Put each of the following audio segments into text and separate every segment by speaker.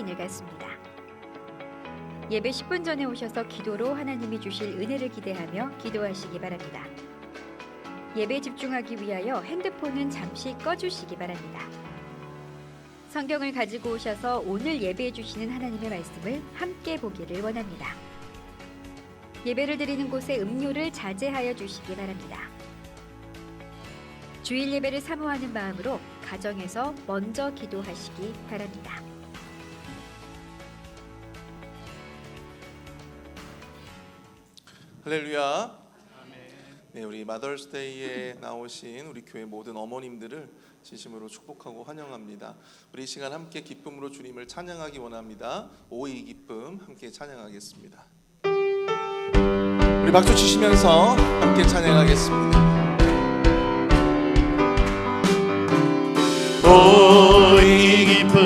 Speaker 1: 시간을 갖습니다. 예배 10분 전에 오셔서 기도로 하나님이 주실 은혜를 기대하며 기도하시기 바랍니다. 예배에 집중하기 위하여 핸드폰은 잠시 꺼주시기 바랍니다. 성경을 가지고 오셔서 오늘 예배해 주시는 하나님의 말씀을 함께 보기를 원합니다. 예배를 드리는 곳에 음료를 자제하여 주시기 바랍니다. 주일 예배를 사모하는 마음으로 가정에서 먼저 기도하시기 바랍니다.
Speaker 2: 할렐루야. 네, 우리 마더스데이에 나오신 우리 교회 모든 어머님들을 진심으로 축복하고 환영합니다. 우리 이 시간 함께 기쁨으로 주님을 찬양하기 원합니다. 오이 기쁨 함께 찬양하겠습니다. 우리 박수 치시면서 함께 찬양하겠습니다.
Speaker 3: 오이 기쁨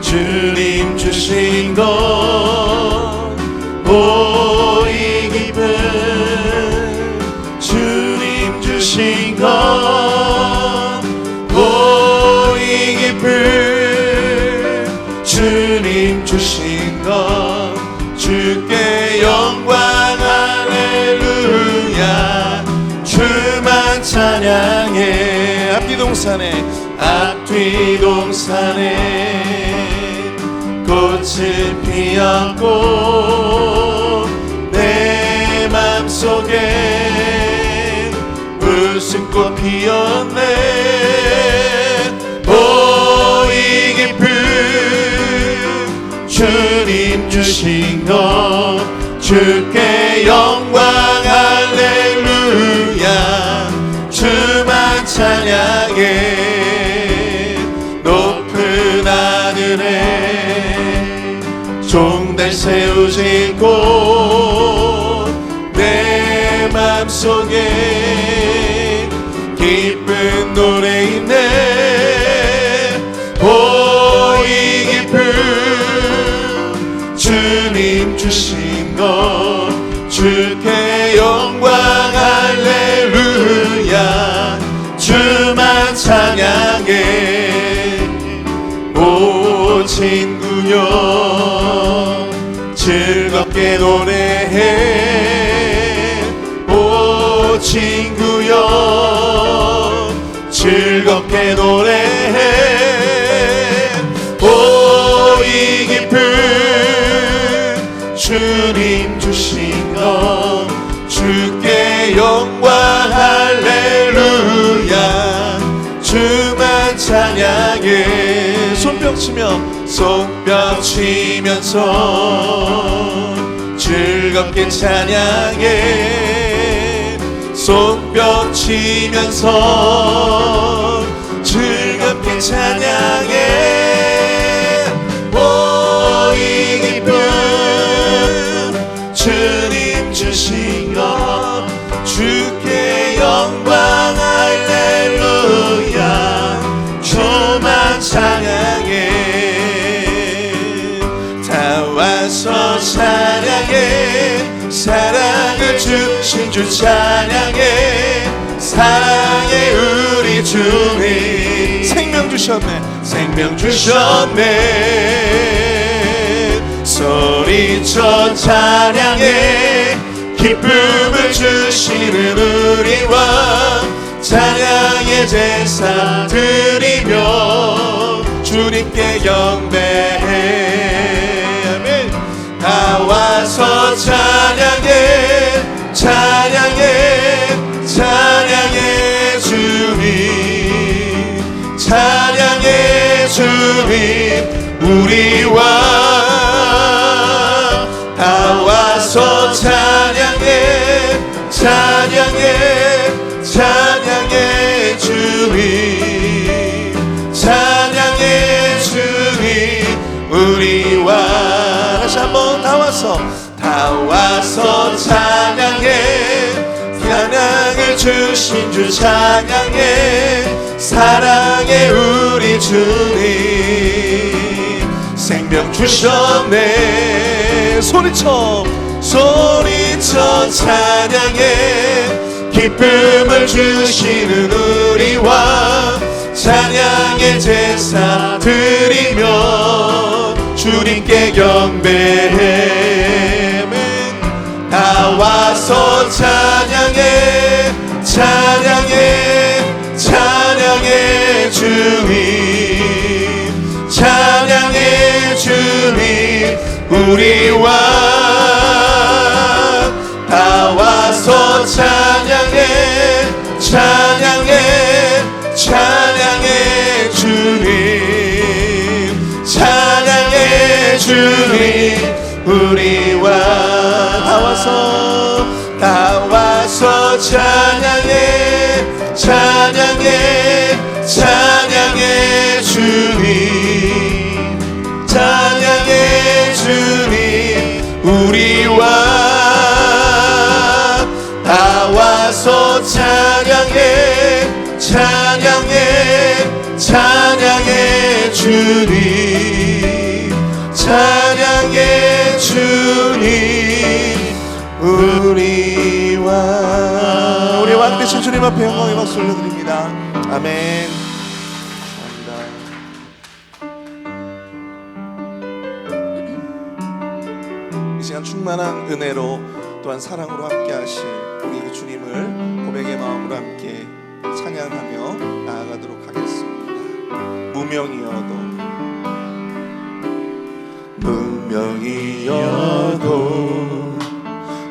Speaker 3: 주님 주신 것, 오이 기쁨 주님 주신 것, 오이 기쁨 주님 주신 것, 주께 영광 할렐루야. 주만 찬양해. 앞뒤 동산에 꽃을 피었고 내 맘속에 웃음꽃 피었네. 오이 기쁨 주님 주신 것, 주께 영광 할렐루야. 주만 찬양해. 높은 하늘에 종달 세우시고 내 맘속에 기쁜 노래 있네. 오이 기쁨 주님 주신 것, 주께 영광 할렐루야. 주만 찬양해. 오 친구여 즐겁게 노래해. 오 친구여 즐겁게 노래해. 오이 기쁨 주님 주신 것, 주께 영광 할렐루야. 주만 찬양해. 손뼉 치면서 즐겁게 찬양해. 손뼉 치면서 즐겁게 찬양해. 오이 기쁨 주님 주신 것, 주께 영광 할렐루야. 주만 찬양해. 다 와서 찬양해. 사랑을 주신 주 찬양해. 사랑해 우리 주님. 생명 주셨네. 소리쳐 찬양해. 기쁨을 주시는 우리 왕, 찬양의 제사 드리며 주님께 경배해. 아멘. 다 와서 찬양해. 찬양해 주님. 찬양해 주님 우리 왕. 다 와서 찬양해. 찬양해 주님. 찬양해 주님 우리 왕. 다시 한번 다 와서 찬양해. 사랑을 주신 주 찬양해. 사랑해 우리 주님. 생명 주셨네. 소리쳐 찬양해. 기쁨을 주시는 우리 왕, 찬양의 제사 드리며 주님께 경배해. 나와서 찬양해 찬양해 찬양해 주님 찬양해 주님 우리와 나와서 찬양해 찬양해 찬양해 주님 찬양해 주님 우리와 나와서 찬양해 찬양해 찬양해 주님 찬양해 주님 우리와 나와서 찬양해 찬양해 찬양해 주님 찬양해 주님 우리 왕 되신 주님 앞에 영광의 박수 올려드립니다. 아멘. 감사합니다. 이 시간 충만한 은혜로 또한 사랑으로 함께 하실 우리 그 주님을 고백의 마음으로 함께 찬양하며 나아가도록 하겠습니다. 무명이어도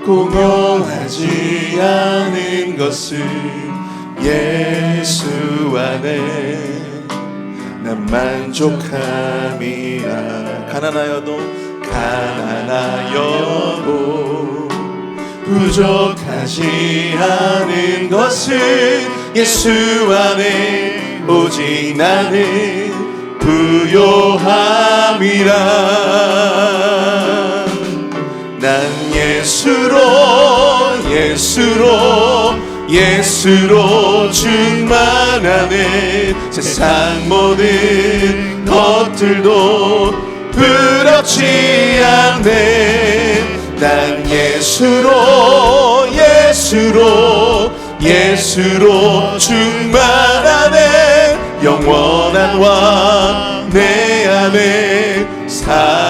Speaker 3: 공허하지 않은 것은 예수 안에 난 만족함이라. 가난하여도 부족하지 않은 것은 예수 안에 오직 나는 부요함이라. 난 예수로 충만하네. 세상 모든 것들도 부럽지 않네. 난 예수로 충만하네. 영원한 왕 내 안에 살아계시네.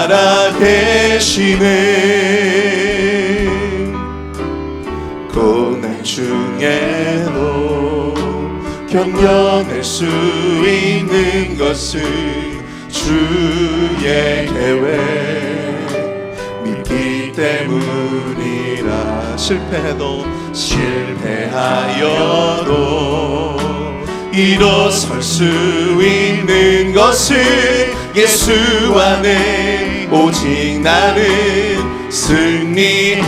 Speaker 3: 고난 중에도 견뎌낼 수 있는 것은 주의 계획 믿기 때문이라. 실패하여도 일어설 수 있는 것은 예수 안에 오직 나는 승리함이라.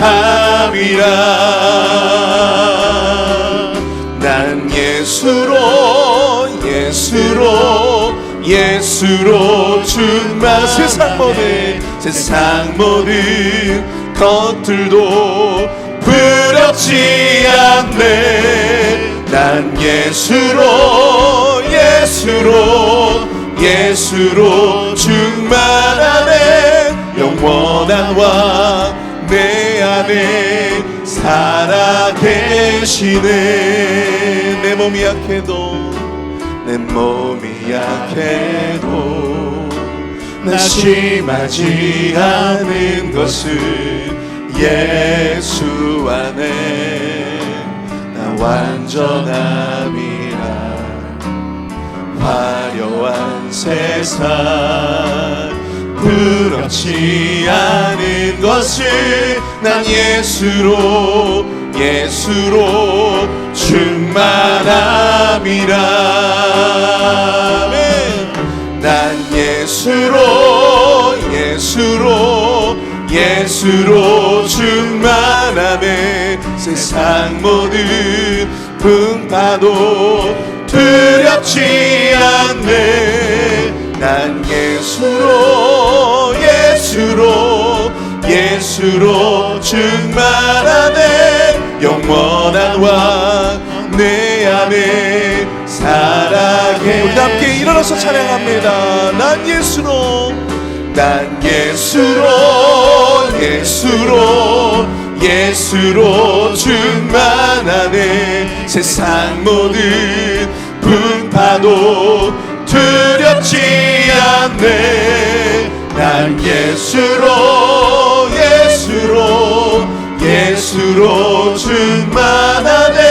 Speaker 3: 난 예수로 충만. 세상 모든 것들도 부럽지 않네. 난 예수로 충만하네. 영원한 왕 내 안에 살아계시네. 내 몸이 약해도 낙심하지 않은 것은 예수 안에 나 완전함이라. 화려한 세상 부럽지 않은 것을 난 예수로 충만함이라. 난 예수로 충만함에 세상 모든 풍파도 두렵지 않네. 난 예수로 충만하네. 영원한 왕 내 안에 살아계. 우리 함께 일어나서 찬양합니다. 난 예수로 충만하네. 세상 모든 풍파도 두렵지 않네. 난 난 예수로 충만하네.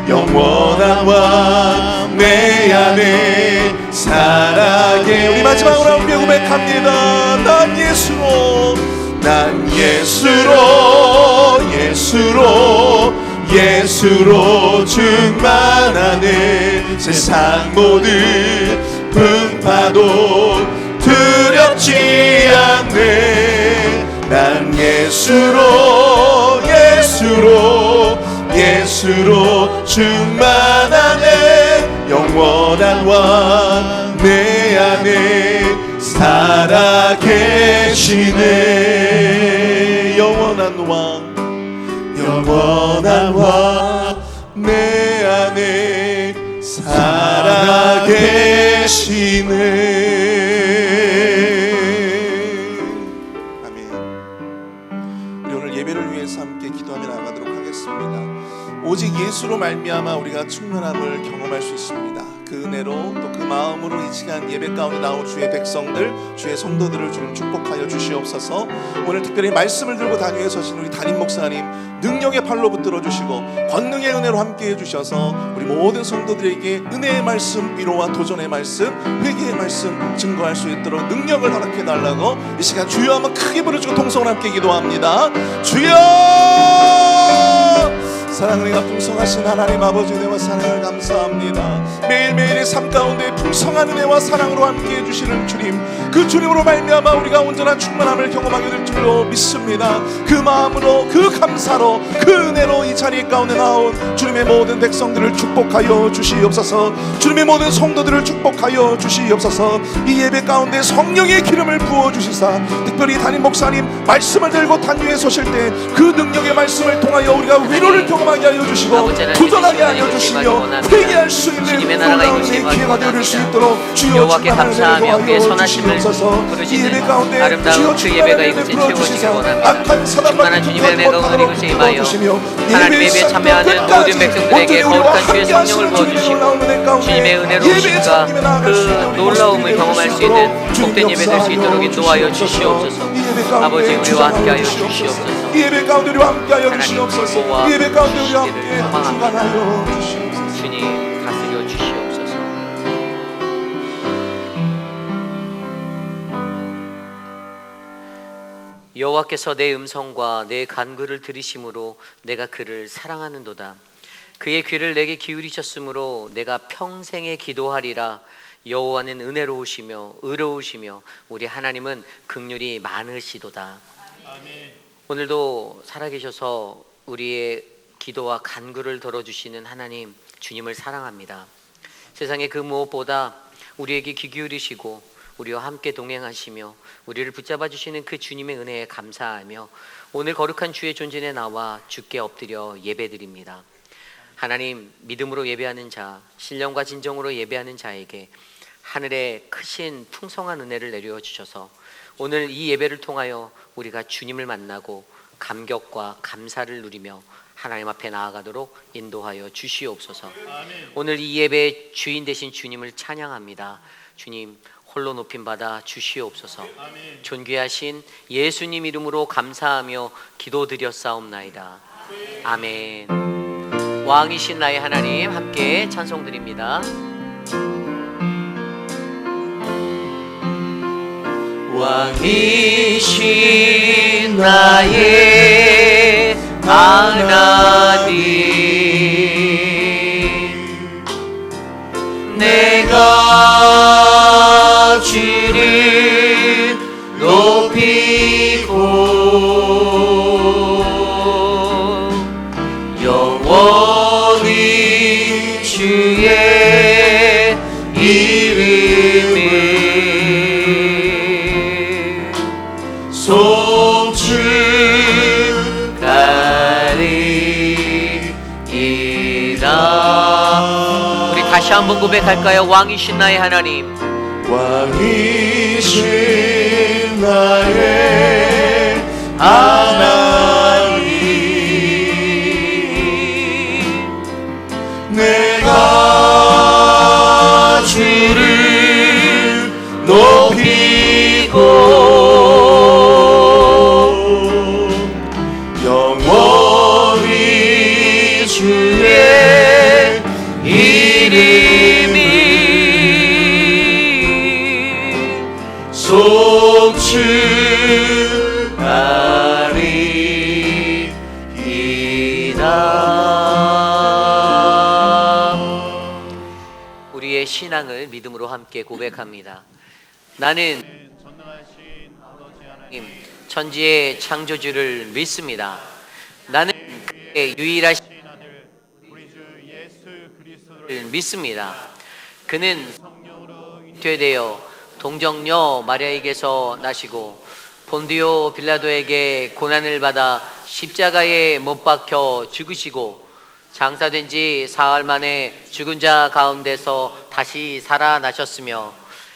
Speaker 3: 영원한 왕 내 안에 살아계. 우리 마지막으로 함께 고백합니다. 난 예수로 충만하네. 세상 모든 풍파도 두렵지 않네. 난 예수로 충만하네. 영원한 왕 내 안에 살아계시네. 영원한 왕 내 안에 살아계시네. 아멘. 우리 오늘 예배를 위해서 함께 기도하며 나아가도록 하겠습니다. 오직 예수로 말미암아 우리가 충만함을 경험할 수 있습니다. 그 은혜로 또 그 마음으로 이 시간 예배 가운데 나온 주의 백성들, 주의 성도들을 주님 축복하여 주시옵소서. 오늘 특별히 말씀을 들고 단위에 서신 우리 담임 목사님 능력의 팔로 붙들어 주시고 권능의 은혜로 함께 해주셔서 우리 모든 성도들에게 은혜의 말씀, 위로와 도전의 말씀, 회개의 말씀 증거할 수 있도록 능력을 허락해 달라고 이 시간 주여 한번 크게 부르시고 통성을 함께 기도합니다. 주여! 사랑을 은혜가 풍성하신 하나님 아버지 은혜와 사랑을 감사합니다. 매일매일의 삶 가운데 풍성한 은혜와 사랑으로 함께해 주시는 주님, 그 주님으로 말미암아 우리가 온전한 충만함을 경험하게 될 줄로 믿습니다. 그 마음으로, 그 감사로, 그 은혜로 이 자리 가운데 나온 주님의 모든 백성들을 축복하여 주시옵소서. 주님의 모든 성도들을 축복하여 주시옵소서. 이 예배 가운데 성령의 기름을 부어주시사 특별히 담임 목사님 말씀을 들고 단위에 서실 때 그 능력의 말씀을 통하여 우리가 위로를 경험하게 하여 주시고 도전하게 하여 주시며 회개할 수 있는 놀라운 기회가 되어줄 수 있도록 주여
Speaker 4: 여호와께 감사하며 그의 선하심을 부르짖는 아름다운 그 예배가 이곳에 채워지기 원합니다. 충만한 주님의 은혜가 오늘 이곳에 임하여 하나님의 예배에 참여하는 모든 백성들에게 거룩한 주의 성령을 부어주시고 주님의 은혜로 우리가 그 놀라움을 경험할 수 있는 복된 예배 될 수 있도록 인도하여 주시옵소서. 아버지 우리와 함께하여 주시옵소서.
Speaker 3: 이 예배 가운데 우리와 함께하여 주시옵소서. 이 예배 가운데 우리와 함께 충만하여 주시옵소서.
Speaker 4: 주님 다스려 주시옵소서. 여호와께서 내 음성과 내 간구를 들으심으로 내가 그를 사랑하는도다. 그의 귀를 내게 기울이셨으므로 내가 평생에 기도하리라. 여호와는 은혜로우시며 의로우시며 우리 하나님은 긍휼이 많으시도다. 아멘. 오늘도 살아계셔서 우리의 기도와 간구를 들어주시는 하나님, 주님을 사랑합니다. 세상의 그 무엇보다 우리에게 귀 기울이시고 우리와 함께 동행하시며 우리를 붙잡아 주시는 그 주님의 은혜에 감사하며 오늘 거룩한 주의 존전에 나와 주께 엎드려 예배드립니다. 하나님, 믿음으로 예배하는 자, 신령과 진정으로 예배하는 자에게 하늘의 크신 풍성한 은혜를 내려 주셔서 오늘 이 예배를 통하여 우리가 주님을 만나고 감격과 감사를 누리며 하나님 앞에 나아가도록 인도하여 주시옵소서. 아멘. 오늘 이 예배의 주인 되신 주님을 찬양합니다. 주님 홀로 높임 받아 주시옵소서. 아멘. 존귀하신 예수님 이름으로 감사하며 기도드렸사옵나이다. 아멘. 왕이신 나의 하나님 함께 찬송드립니다. 왕이신 나의 하나님, 내가 주를 높이고 영원히 주의 이름을 송축하리이다. 우리 다시 한번 고백할까요? 왕이신 나의 하나님,
Speaker 3: 왕이신 나의 하나님, 내가 주를 높이고
Speaker 4: 우리의 신앙을 믿음으로 함께 고백합니다. 나는 천지의 창조주를 믿습니다. 나는 그의 유일하신 아들을 믿습니다. 그는 되어 동정녀 마리아에게서 나시고 본디오 빌라도에게 고난을 받아 십자가에 못 박혀 죽으시고 장사된 지 사흘 만에 죽은 자 가운데서 다시 살아나셨으며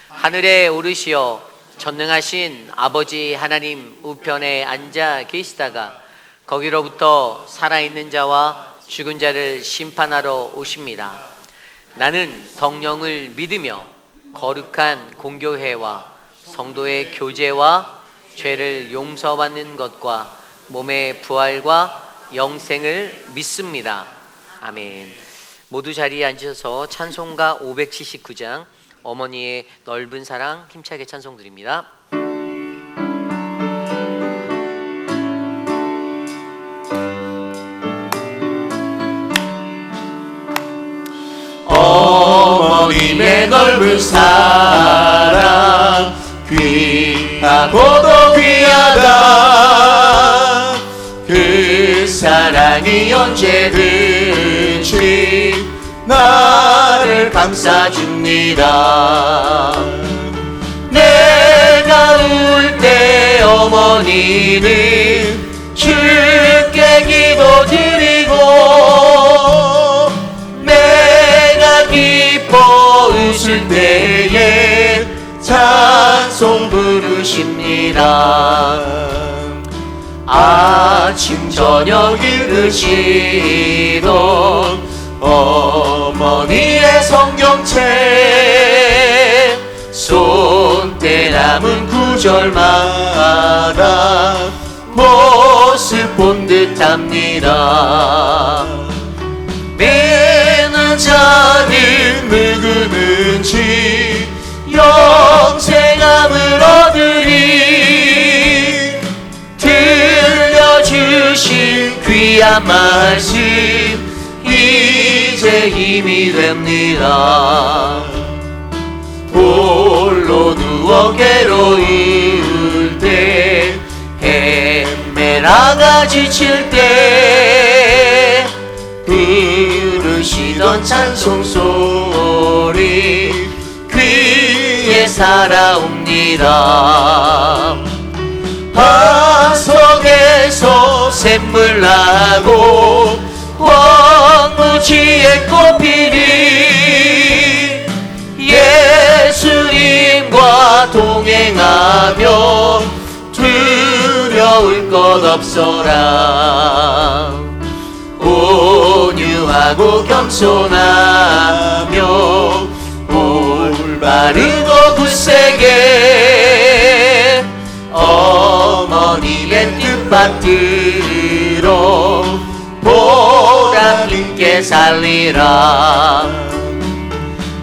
Speaker 4: 하늘에 오르시어 전능하신 아버지 하나님 우편에 앉아 계시다가 거기로부터 살아있는 자와 죽은 자를 심판하러 오십니다. 나는 성령을 믿으며 거룩한 공교회와 성도의 교제와 죄를 용서받는 것과 몸의 부활과 영생을 믿습니다. 아멘. 모두 자리에 앉으셔서 찬송가 579장 어머니의 넓은 사랑 힘차게 찬송 드립니다.
Speaker 3: 어머님의 넓은 사랑 귀하고도 귀하다. 그 사랑이 언제든지 나를 감싸줍니다. 내가 울 때 어머니는 주께 기도드리고 내가 기뻐 웃을 때에 찬송 부르십니다. 아침 저녁 읽으시던 어머니의 성경책 손때 남은 구절마다 모습 본 듯합니다. 믿는 자는 누구든지 영생함을 얻으리. 들려주신 귀한 말씀 이제 힘이 됩니다. 홀로 누워 괴로울 때 헤매다가 지칠 때 부르시던 찬송 소리 귀에 살아옵니다. 화석에서 샘물 나고 황무지에 꽃피니 예수님과 동행하며 두려울 것 없어라. 온유하고 겸손하며 올바르고 굳세게 어머니의 뜻받들어 보람 있게 살리라.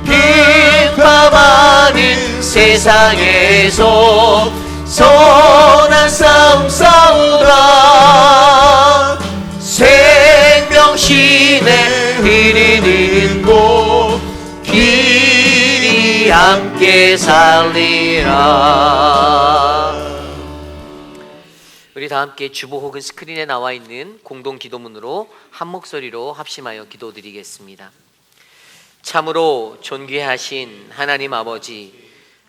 Speaker 3: 비파 많은 세상에서 선한 싸움 싸우라. 생명신에 흐르는 곳 길이 함께 살리라.
Speaker 4: 우리 다 함께 주보 혹은 스크린에 나와 있는 공동 기도문으로 한 목소리로 합심하여 기도드리겠습니다. 참으로 존귀하신 하나님 아버지,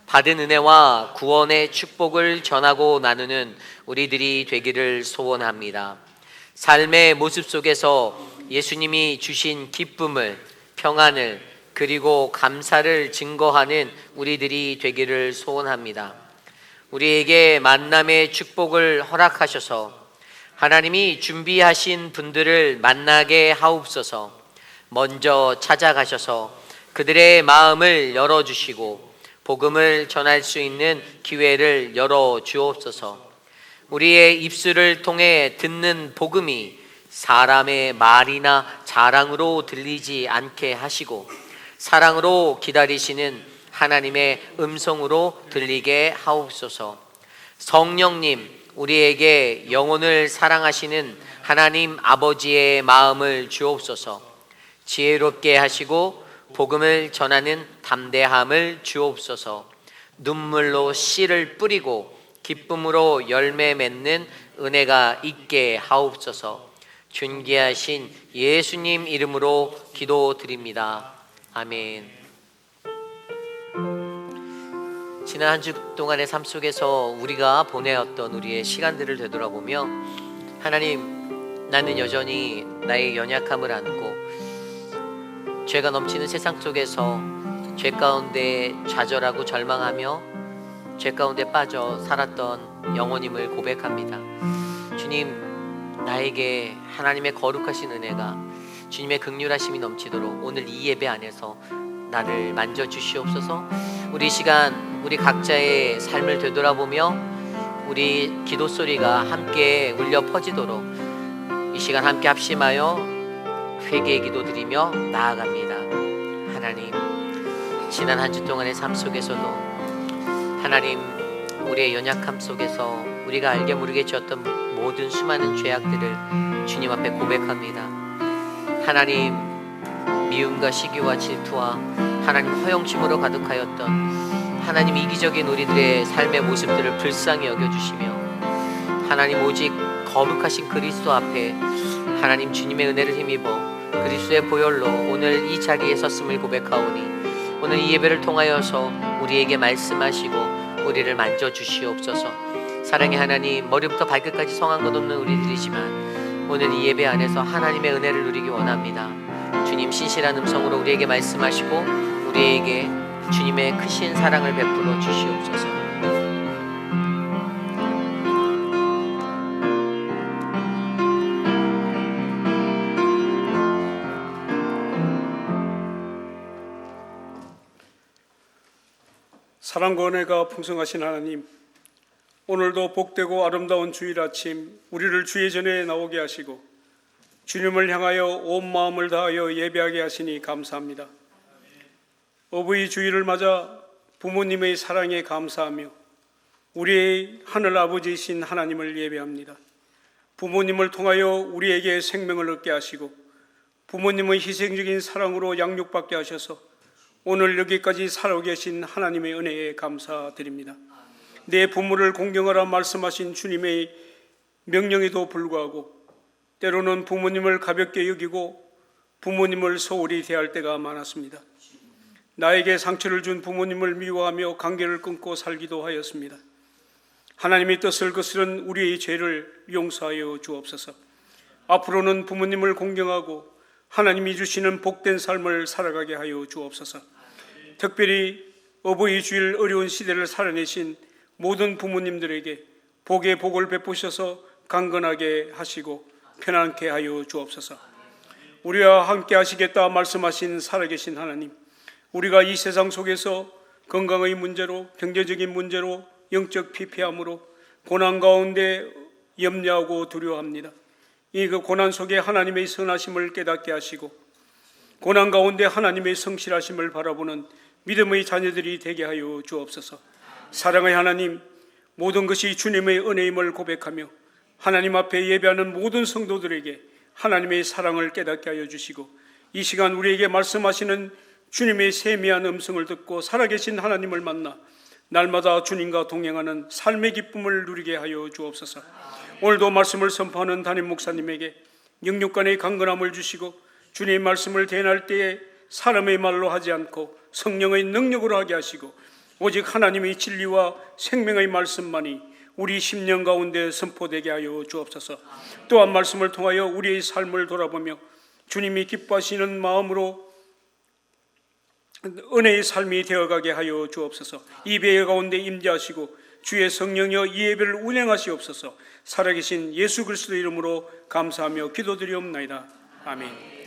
Speaker 4: 받은 은혜와 구원의 축복을 전하고 나누는 우리들이 되기를 소원합니다. 삶의 모습 속에서 예수님이 주신 기쁨을, 평안을, 그리고 감사를 증거하는 우리들이 되기를 소원합니다. 우리에게 만남의 축복을 허락하셔서 하나님이 준비하신 분들을 만나게 하옵소서. 먼저 찾아가셔서 그들의 마음을 열어주시고 복음을 전할 수 있는 기회를 열어주옵소서. 우리의 입술을 통해 듣는 복음이 사람의 말이나 자랑으로 들리지 않게 하시고 사랑으로 기다리시는 하나님의 음성으로 들리게 하옵소서. 성령님, 우리에게 영혼을 사랑하시는 하나님 아버지의 마음을 주옵소서. 지혜롭게 하시고 복음을 전하는 담대함을 주옵소서. 눈물로 씨를 뿌리고 기쁨으로 열매 맺는 은혜가 있게 하옵소서. 존귀하신 예수님 이름으로 기도드립니다. 아멘. 지난 한 주 동안의 삶 속에서 우리가 보내었던 우리의 시간들을 되돌아보며 하나님, 나는 여전히 나의 연약함을 안고 죄가 넘치는 세상 속에서 죄 가운데 좌절하고 절망하며 죄 가운데 빠져 살았던 영혼임을 고백합니다. 주님, 나에게 하나님의 거룩하신 은혜가, 주님의 긍휼하심이 넘치도록 오늘 이 예배 안에서 나를 만져주시옵소서. 우리 시간, 우리 각자의 삶을 되돌아보며 우리 기도 소리가 함께 울려 퍼지도록 이 시간 함께 합심하여 회개의 기도 드리며 나아갑니다. 하나님, 지난 한 주 동안의 삶 속에서도 하나님, 우리의 연약함 속에서 우리가 알게 모르게 지었던 모든 수많은 죄악들을 주님 앞에 고백합니다. 하나님, 미움과 시기와 질투와 하나님 허영심으로 가득하였던 하나님 이기적인 우리들의 삶의 모습들을 불쌍히 여겨주시며 하나님, 오직 거룩하신 그리스도 앞에 하나님 주님의 은혜를 힘입어 그리스도의 보혈로 오늘 이 자리에 섰음을 고백하오니 오늘 이 예배를 통하여서 우리에게 말씀하시고 우리를 만져주시옵소서. 사랑의 하나님, 머리부터 발끝까지 성한 것 없는 우리들이지만 오늘 이 예배 안에서 하나님의 은혜를 누리기 원합니다. 주님, 신실한 음성으로 우리에게 말씀하시고 우리에게 주님의 크신 사랑을 베풀어 주시옵소서.
Speaker 5: 사랑과 은혜가 풍성하신 하나님, 오늘도 복되고 아름다운 주일 아침 우리를 주의 전에 나오게 하시고 주님을 향하여 온 마음을 다하여 예배하게 하시니 감사합니다. 어버이 주일을 맞아 부모님의 사랑에 감사하며 우리의 하늘 아버지이신 하나님을 예배합니다. 부모님을 통하여 우리에게 생명을 얻게 하시고 부모님의 희생적인 사랑으로 양육받게 하셔서 오늘 여기까지 살아오 계신 하나님의 은혜에 감사드립니다. 내 부모를 공경하라 말씀하신 주님의 명령에도 불구하고 때로는 부모님을 가볍게 여기고 부모님을 소홀히 대할 때가 많았습니다. 나에게 상처를 준 부모님을 미워하며 관계를 끊고 살기도 하였습니다. 하나님의 뜻을 거스른 우리의 죄를 용서하여 주옵소서. 앞으로는 부모님을 공경하고 하나님이 주시는 복된 삶을 살아가게 하여 주옵소서. 특별히 어버이 주일 어려운 시대를 살아내신 모든 부모님들에게 복의 복을 베푸셔서 강건하게 하시고 편안케 하여 주옵소서. 우리와 함께 하시겠다 말씀하신 살아계신 하나님, 우리가 이 세상 속에서 건강의 문제로, 경제적인 문제로, 영적 피폐함으로 고난 가운데 염려하고 두려워합니다. 이 고난 속에 하나님의 선하심을 깨닫게 하시고 고난 가운데 하나님의 성실하심을 바라보는 믿음의 자녀들이 되게 하여 주옵소서. 사랑의 하나님, 모든 것이 주님의 은혜임을 고백하며 하나님 앞에 예배하는 모든 성도들에게 하나님의 사랑을 깨닫게 하여 주시고 이 시간 우리에게 말씀하시는 주님의 세미한 음성을 듣고 살아계신 하나님을 만나 날마다 주님과 동행하는 삶의 기쁨을 누리게 하여 주옵소서. 오늘도 말씀을 선포하는 담임 목사님에게 영육간의 강건함을 주시고 주님의 말씀을 대할 때에 사람의 말로 하지 않고 성령의 능력으로 하게 하시고 오직 하나님의 진리와 생명의 말씀만이 우리 심령 가운데 선포되게 하여 주옵소서. 또한 말씀을 통하여 우리의 삶을 돌아보며 주님이 기뻐하시는 마음으로 은혜의 삶이 되어가게 하여 주옵소서. 이 예배 가운데 임재하시고 주의 성령이여 이 예배를 운행하시옵소서. 살아계신 예수 그리스도 이름으로 감사하며 기도드리옵나이다. 아멘.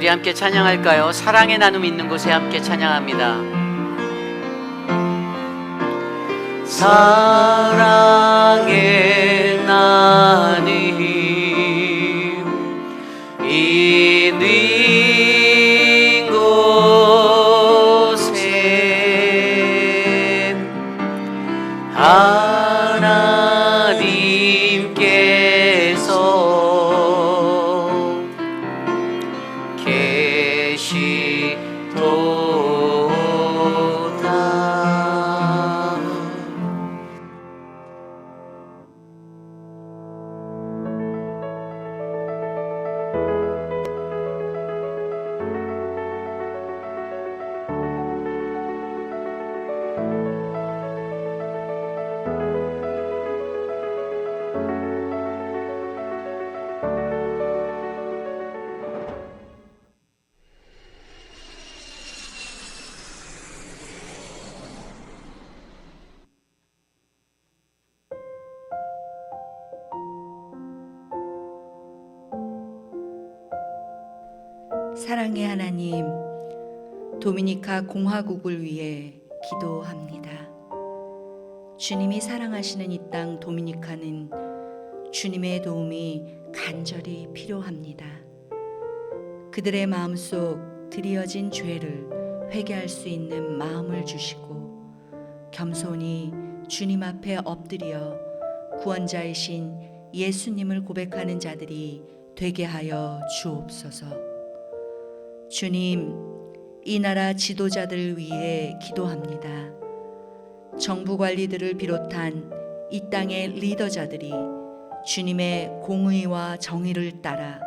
Speaker 4: 우리 함께 찬양할까요? 사랑의 나눔 있는 곳에 함께 찬양합니다. 사랑의 나눔 있는 곳에 하나님께서 계시도다.
Speaker 6: 사랑의 하나님, 도미니카 공화국을 위해 기도합니다. 주님이 사랑하시는 이 땅 도미니카는 주님의 도움이 간절히 필요합니다. 그들의 마음속 드리어진 죄를 회개할 수 있는 마음을 주시고 겸손히 주님 앞에 엎드려 구원자이신 예수님을 고백하는 자들이 되게 하여 주옵소서. 주님, 이 나라 지도자들을 위해 기도합니다. 정부 관리들을 비롯한 이 땅의 리더자들이 주님의 공의와 정의를 따라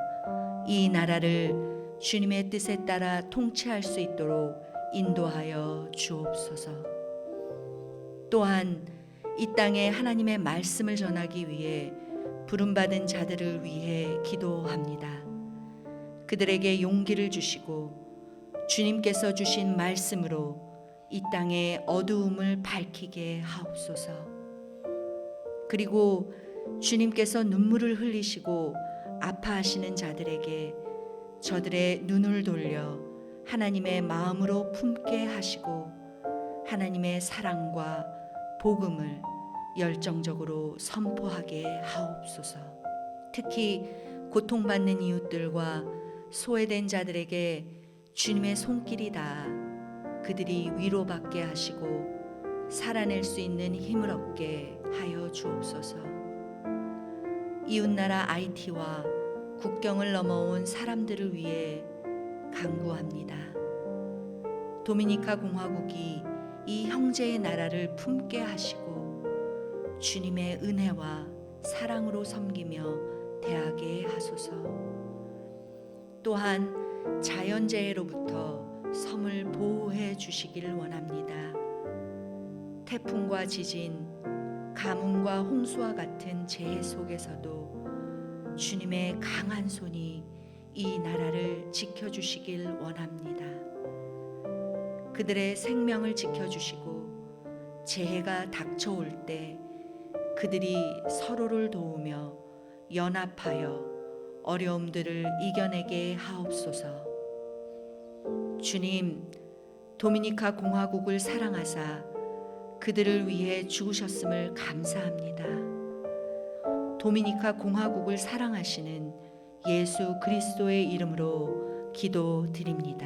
Speaker 6: 이 나라를 주님의 뜻에 따라 통치할 수 있도록 인도하여 주옵소서. 또한 이 땅에 하나님의 말씀을 전하기 위해 부름받은 자들을 위해 기도합니다. 그들에게 용기를 주시고 주님께서 주신 말씀으로 이 땅의 어두움을 밝히게 하옵소서. 그리고 주님께서 눈물을 흘리시고 아파하시는 자들에게 저들의 눈을 돌려 하나님의 마음으로 품게 하시고 하나님의 사랑과 복음을 열정적으로 선포하게 하옵소서. 특히 고통받는 이웃들과 소외된 자들에게 주님의 손길이 닿아 그들이 위로받게 하시고 살아낼 수 있는 힘을 얻게 하여 주옵소서. 이웃나라 아이티와 국경을 넘어온 사람들을 위해 간구합니다. 도미니카 공화국이 이 형제의 나라를 품게 하시고 주님의 은혜와 사랑으로 섬기며 대하게 하소서. 또한 자연재해로부터 섬을 보호해 주시기를 원합니다. 태풍과 지진, 가뭄과 홍수와 같은 재해 속에서도 주님의 강한 손이 이 나라를 지켜주시길 원합니다. 그들의 생명을 지켜주시고 재해가 닥쳐올 때 그들이 서로를 도우며 연합하여 어려움들을 이겨내게 하옵소서. 주님, 도미니카 공화국을 사랑하사 그들을 위해 죽으셨음을 감사합니다. 도미니카 공화국을 사랑하시는 예수 그리스도의 이름으로 기도드립니다.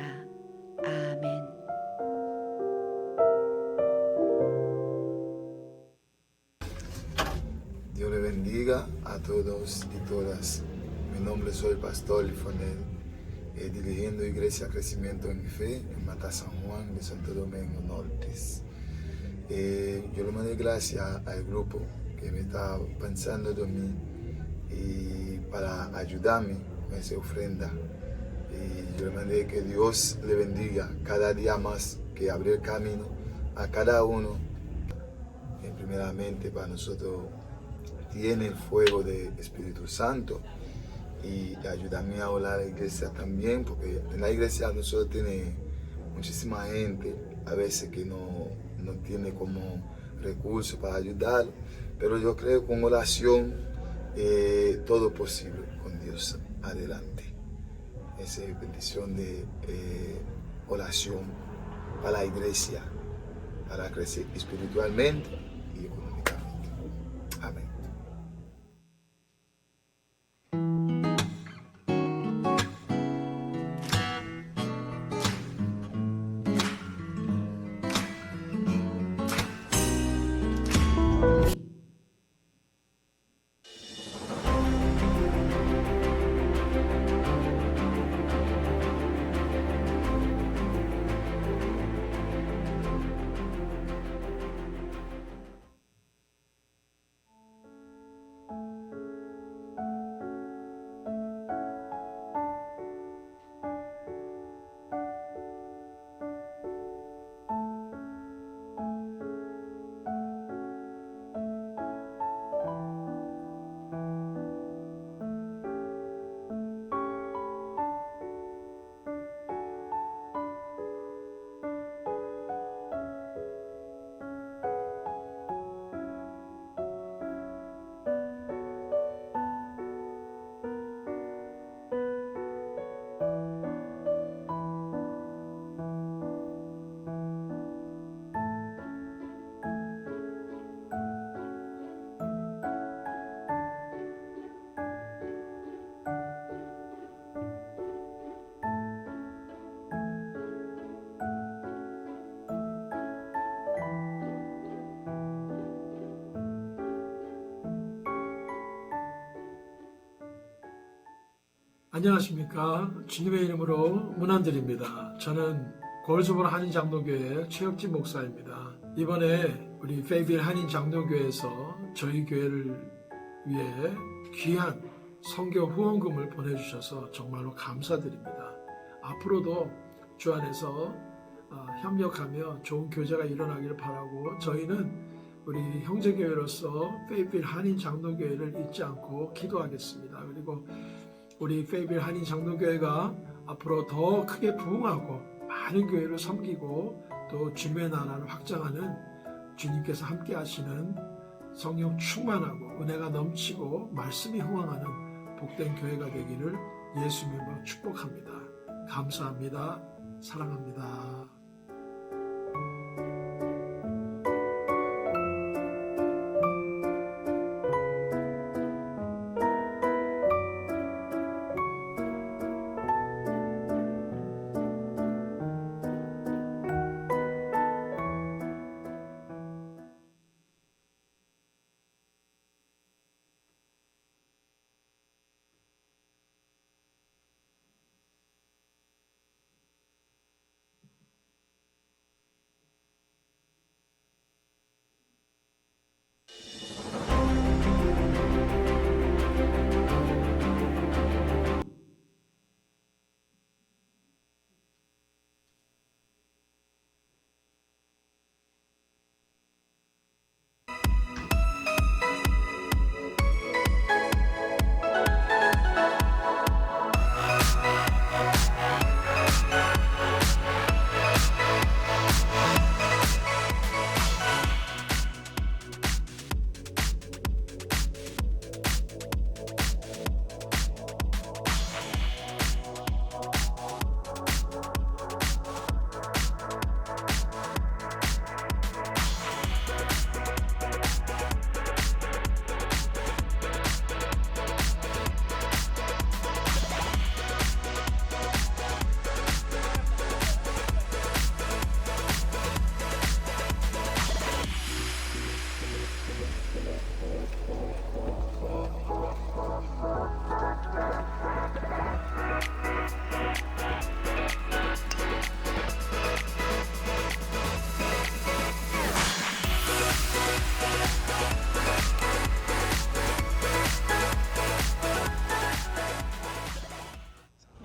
Speaker 6: 아멘.
Speaker 7: Dios le bendiga a todos y todas. Mi nombre soy el pastor Lifonel, dirigiendo Iglesia Crecimiento en mi Fe en Mata San Juan de Santo Domingo Norte. Yo le mandé gracias al grupo que me está pensando de mí y para ayudarme con esa ofrenda. Yo le mandé que Dios le bendiga cada día más, que abrir camino a cada uno. Primeramente para nosotros tiene el fuego del Espíritu Santo y ayudarme a orar a la iglesia también, porque en la iglesia nosotros tenemos muchísima gente a veces que no tiene como recursos para ayudar, pero yo creo que con oración todo es posible con Dios. Adelante. esa petición de oración para la iglesia, para crecer espiritualmente y económicamente. Amén.
Speaker 8: 안녕하십니까. 주님의 이름으로 문안드립니다. 저는 골수본 한인장로교회 최혁진 목사입니다. 이번에 우리 페이빌 한인장로교회에서 저희 교회를 위해 귀한 선교 후원금을 보내주셔서 정말로 감사드립니다. 앞으로도 주 안에서 협력하며 좋은 교제가 일어나기를 바라고, 저희는 우리 형제교회로서 페이빌 한인장로교회를 잊지 않고 기도하겠습니다. 그리고 우리 페이빌 한인장로교회가 앞으로 더 크게 부흥하고 많은 교회를 섬기고 또 주님의 나라를 확장하는, 주님께서 함께 하시는 성령 충만하고 은혜가 넘치고 말씀이 흥왕하는 복된 교회가 되기를 예수 이름으로 축복합니다. 감사합니다. 사랑합니다.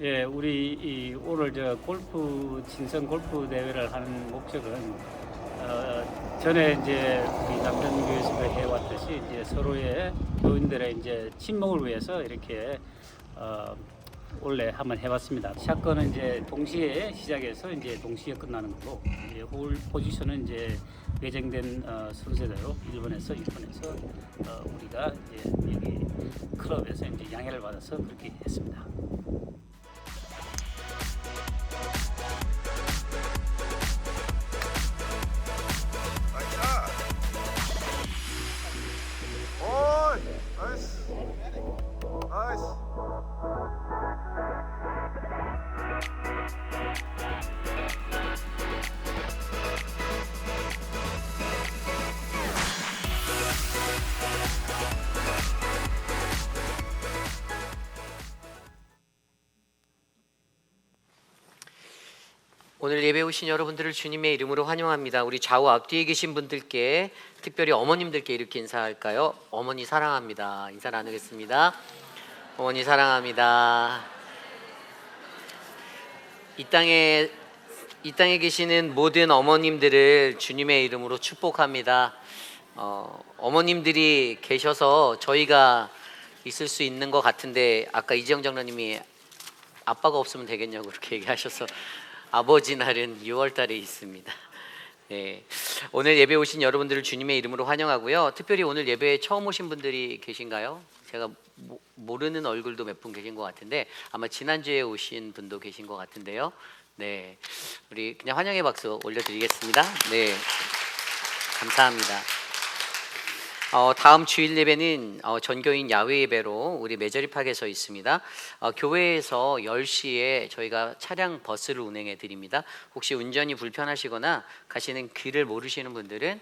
Speaker 9: 예, 우리 오늘 저 골프 친선 골프 대회를 하는 목적은 전에 이제 우리 남편교회에서 해왔듯이 이제 서로의 교인들의 이제 친목을 위해서 이렇게 원래 한번 해봤습니다. 샷건은 이제 동시에 시작해서 이제 동시에 끝나는 거고, 이제 홀 포지션은 이제 배정된 순서대로 1번에서 6번에서 우리가 이제 여기 클럽에서 이제 양해를 받아서 그렇게 했습니다.
Speaker 4: 오늘 예배 오신 여러분들을 주님의 이름으로 환영합니다. 우리 좌우 앞뒤에 계신 분들께, 특별히 어머님들께 이렇게 인사할까요? 어머니 사랑합니다. 인사 나누겠습니다. 어머니 사랑합니다. 이 땅에 계시는 모든 어머님들을 주님의 이름으로 축복합니다. 어머님들이 계셔서 저희가 있을 수 있는 것 같은데, 아까 이지영 장로님이 아빠가 없으면 되겠냐고 그렇게 얘기하셔서 아버지 날은 6월 달에 있습니다. 네, 오늘 예배 오신 여러분들을 주님의 이름으로 환영하고요. 특별히 오늘 예배에 처음 오신 분들이 계신가요? 제가 모르는 얼굴도 몇 분 계신 것 같은데, 아마 지난주에 오신 분도 계신 것 같은데요. 네, 우리 그냥 환영의 박수 올려드리겠습니다. 네, 감사합니다. 다음 주일 예배는 전교인 야외 예배로 우리 매저리팍에서 있습니다. 교회에서 10시에 저희가 차량 버스를 운행해 드립니다. 혹시 운전이 불편하시거나 가시는 길을 모르시는 분들은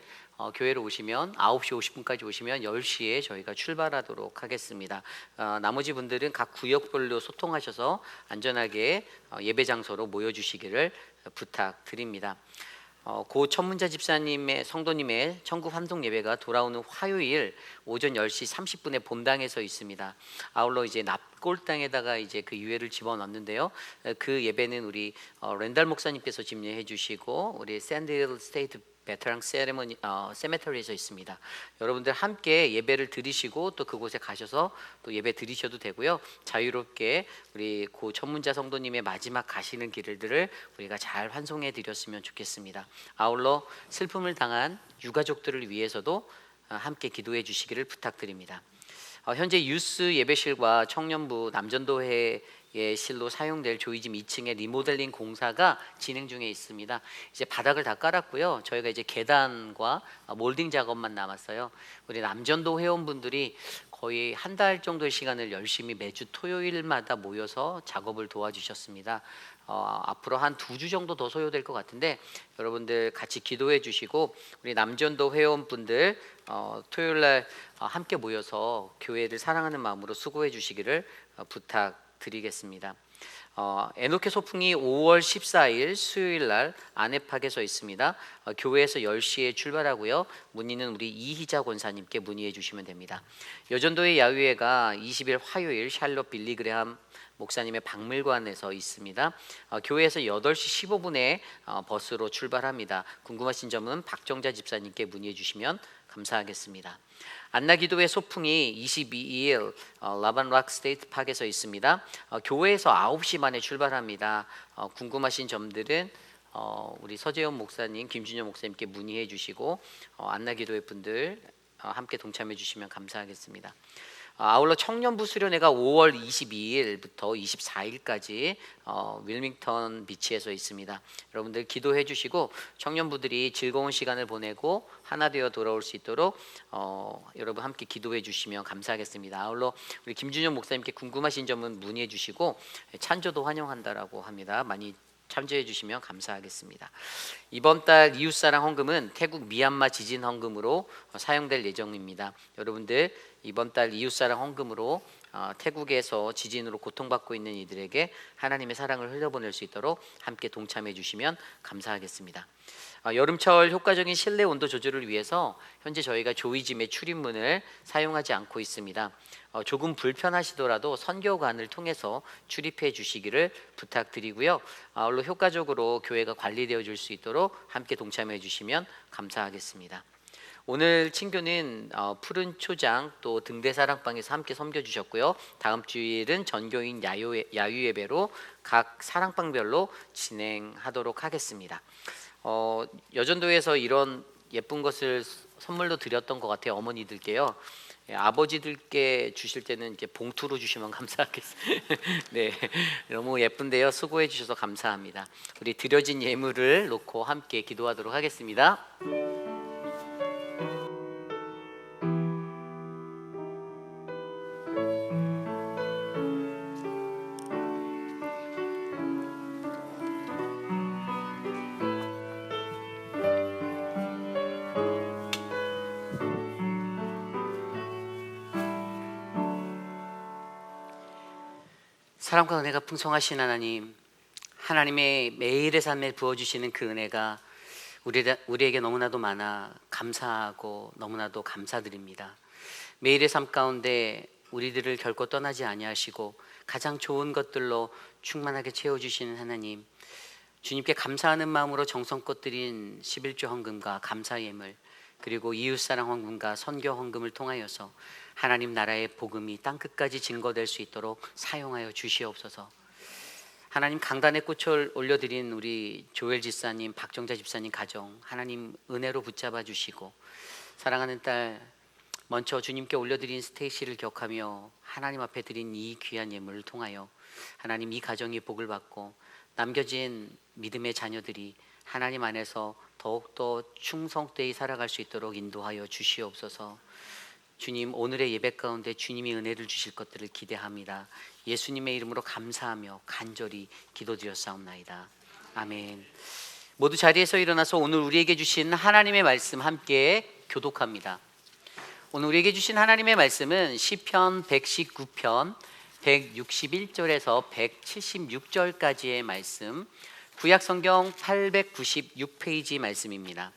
Speaker 4: 교회로 오시면 9시 50분까지 오시면 10시에 저희가 출발하도록 하겠습니다. 나머지 분들은 각 구역별로 소통하셔서 안전하게 예배 장소로 모여주시기를 부탁드립니다. 고 천문자 집사님의 성도님의 천국 환송 예배가 돌아오는 화요일 오전 10시 30분에 본당에서 있습니다. 아울러 이제 납골당에다가 이제 그 유해를 집어넣는데요. 그 예배는 우리 랜달 목사님께서 집례해 주시고 우리 샌드힐 스테이트 베테랑 세메터리에서 있습니다. 여러분들 함께 예배를 드리시고 또 그곳에 가셔서 또 예배 드리셔도 되고요. 자유롭게 우리 고 천문자 성도님의 마지막 가시는 길들을 우리가 잘 환송해 드렸으면 좋겠습니다. 아울러 슬픔을 당한 유가족들을 위해서도 함께 기도해 주시기를 부탁드립니다. 현재 유스 예배실과 청년부 남전도회 실로 사용될 조이짐 2층의 리모델링 공사가 진행 중에 있습니다. 이제 바닥을 다 깔았고요. 저희가 이제 계단과 몰딩 작업만 남았어요. 우리 남전도 회원분들이 거의 한 달 정도의 시간을 열심히 매주 토요일마다 모여서 작업을 도와주셨습니다. 앞으로 한 2주 정도 더 소요될 것 같은데 여러분들 같이 기도해 주시고 우리 남전도 회원분들 토요일날 함께 모여서 교회를 사랑하는 마음으로 수고해 주시기를 부탁드리겠습니다. 에노케 소풍이 5월 14일 수요일날 안에팍에서 있습니다. 교회에서 10시에 출발하고요. 문의는 우리 이희자 권사님께 문의해 주시면 됩니다. 여전도의 야유회가 20일 화요일 샬롯 빌리그레함 목사님의 박물관에서 있습니다. 교회에서 8시 15분에 버스로 출발합니다. 궁금하신 점은 박정자 집사님께 문의해 주시면 감사하겠습니다. 안나기도회 소풍이 22일 라반락 스테이트 파크에서 있습니다. 교회에서 9시 반에 출발합니다. 궁금하신 점들은 우리 서재현 목사님, 김준현 목사님께 문의해 주시고 안나기도회 분들 함께 동참해 주시면 감사하겠습니다. 아울러 청년부 수련회가 5월 22일부터 24일까지 윌밍턴 비치에서 있습니다. 여러분들 기도해 주시고 청년부들이 즐거운 시간을 보내고 하나 되어 돌아올 수 있도록 여러분 함께 기도해 주시면 감사하겠습니다. 아울러 우리 김준현 목사님께 궁금하신 점은 문의해 주시고 찬조도 환영한다라고 합니다. 많이 참조해 주시면 감사하겠습니다. 이번 달 이웃사랑 헌금은 태국 미얀마 지진 헌금으로 사용될 예정입니다. 여러분들 이번 달 이웃사랑 헌금으로 태국에서 지진으로 고통받고 있는 이들에게 하나님의 사랑을 흘려보낼 수 있도록 함께 동참해 주시면 감사하겠습니다. 여름철 효과적인 실내 온도 조절을 위해서 현재 저희가 조이짐의 출입문을 사용하지 않고 있습니다. 조금 불편하시더라도 선교관을 통해서 출입해 주시기를 부탁드리고요. 아울러 효과적으로 교회가 관리되어 줄 수 있도록 함께 동참해 주시면 감사하겠습니다. 오늘 친교는 푸른 초장 또 등대사랑방에서 함께 섬겨주셨고요. 다음 주일은 전교인 야유예배로 각 사랑방별로 진행하도록 하겠습니다. 여전도에서 이런 예쁜 것을 선물로 드렸던 것 같아요. 어머니들께요. 아버지들께 주실 때는 이렇게 봉투로 주시면 감사하겠습니다. 네, 너무 예쁜데요. 수고해 주셔서 감사합니다. 우리 드려진 예물을 놓고 함께 기도하도록 하겠습니다. 사랑과 은혜가 풍성하신 하나님, 하나님의 매일의 삶에 부어주시는 그 은혜가 우리에게 너무나도 많아 감사하고 너무나도 감사드립니다. 매일의 삶 가운데 우리들을 결코 떠나지 아니하시고 가장 좋은 것들로 충만하게 채워주시는 하나님, 주님께 감사하는 마음으로 정성껏 드린 11조 헌금과 감사 예물, 그리고 이웃사랑 헌금과 선교 헌금을 통하여서 하나님 나라의 복음이 땅끝까지 증거될 수 있도록 사용하여 주시옵소서. 하나님, 강단의 꽃을 올려드린 우리 조엘 집사님, 박정자 집사님 가정 하나님 은혜로 붙잡아 주시고, 사랑하는 딸 먼저 주님께 올려드린 스테이시를 격하며 하나님 앞에 드린 이 귀한 예물을 통하여 하나님 이 가정이 복을 받고 남겨진 믿음의 자녀들이 하나님 안에서 더욱더 충성되이 살아갈 수 있도록 인도하여 주시옵소서. 주님, 오늘의 예배 가운데 주님이 은혜를 주실 것들을 기대합니다. 예수님의 이름으로 감사하며 간절히 기도드렸사옵나이다. 아멘. 모두 자리에서 일어나서 오늘 우리에게 주신 하나님의 말씀 함께 교독합니다. 오늘 우리에게 주신 하나님의 말씀은 시편 119편 161절에서 176절까지의 말씀, 구약성경 896페이지 말씀입니다.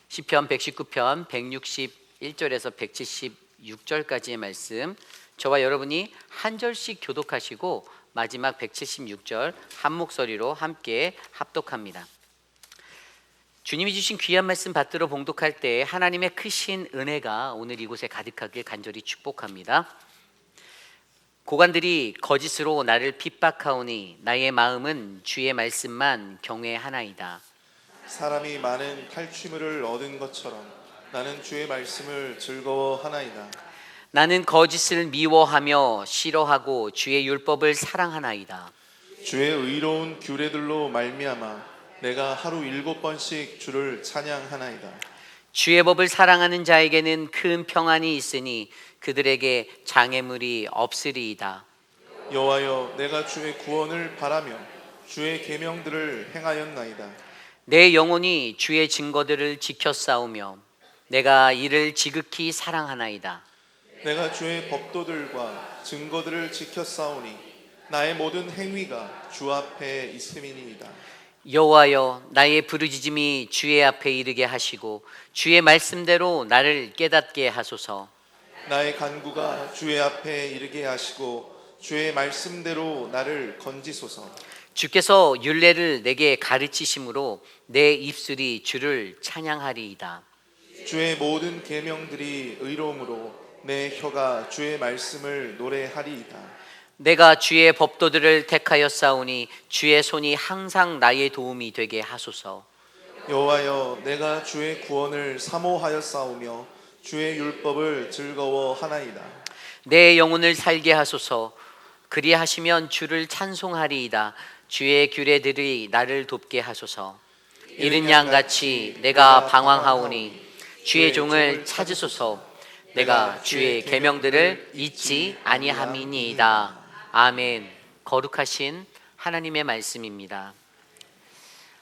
Speaker 4: 시편 119편 161절에서 176절까지의 말씀, 저와 여러분이 한 절씩 교독하시고 마지막 176절 한 목소리로 함께 합독합니다. 주님이 주신 귀한 말씀 받들어 봉독할 때 하나님의 크신 은혜가 오늘 이곳에 가득하길 간절히 축복합니다. 고관들이 거짓으로 나를 핍박하오니 나의 마음은 주의 말씀만 경외하나이다.
Speaker 2: 사람이 많은 탈취물을 얻은 것처럼 나는 주의 말씀을 즐거워하나이다.
Speaker 4: 나는 거짓을 미워하며 싫어하고 주의 율법을 사랑하나이다.
Speaker 2: 주의 의로운 규례들로 말미암아 내가 하루 7번씩 주를 찬양하나이다.
Speaker 4: 주의 법을 사랑하는 자에게는 큰 평안이 있으니 그들에게 장애물이 없으리이다.
Speaker 2: 여호와여, 내가 주의 구원을 바라며 주의 계명들을 행하였나이다.
Speaker 4: 내 영혼이 주의 증거들을 지켜 싸우며 내가 이를 지극히 사랑하나이다.
Speaker 2: 내가 주의 법도들과 증거들을 지켜 싸우니 나의 모든 행위가 주 앞에 있음이니이다.
Speaker 4: 여호와여, 나의 부르짖음이 주의 앞에 이르게 하시고 주의 말씀대로 나를 깨닫게 하소서.
Speaker 2: 나의 간구가 주의 앞에 이르게 하시고 주의 말씀대로 나를 건지소서.
Speaker 4: 주께서 율례를 내게 가르치심으로 내 입술이 주를 찬양하리이다.
Speaker 2: 주의 모든 계명들이 의로움으로 내 혀가 주의 말씀을 노래하리이다.
Speaker 4: 내가 주의 법도들을 택하여 싸우니 주의 손이 항상 나의 도움이 되게 하소서.
Speaker 2: 여호와여, 내가 주의 구원을 사모하여 싸우며 주의 율법을 즐거워하나이다.
Speaker 4: 내 영혼을 살게 하소서. 그리하시면 주를 찬송하리이다. 주의 규례들이 나를 돕게 하소서. 이른 양같이 내가 방황하오니 주의 종을 찾으소서. 내가 주의 계명들을 잊지 아니함이니이다. 아멘. 거룩하신 하나님의 말씀입니다.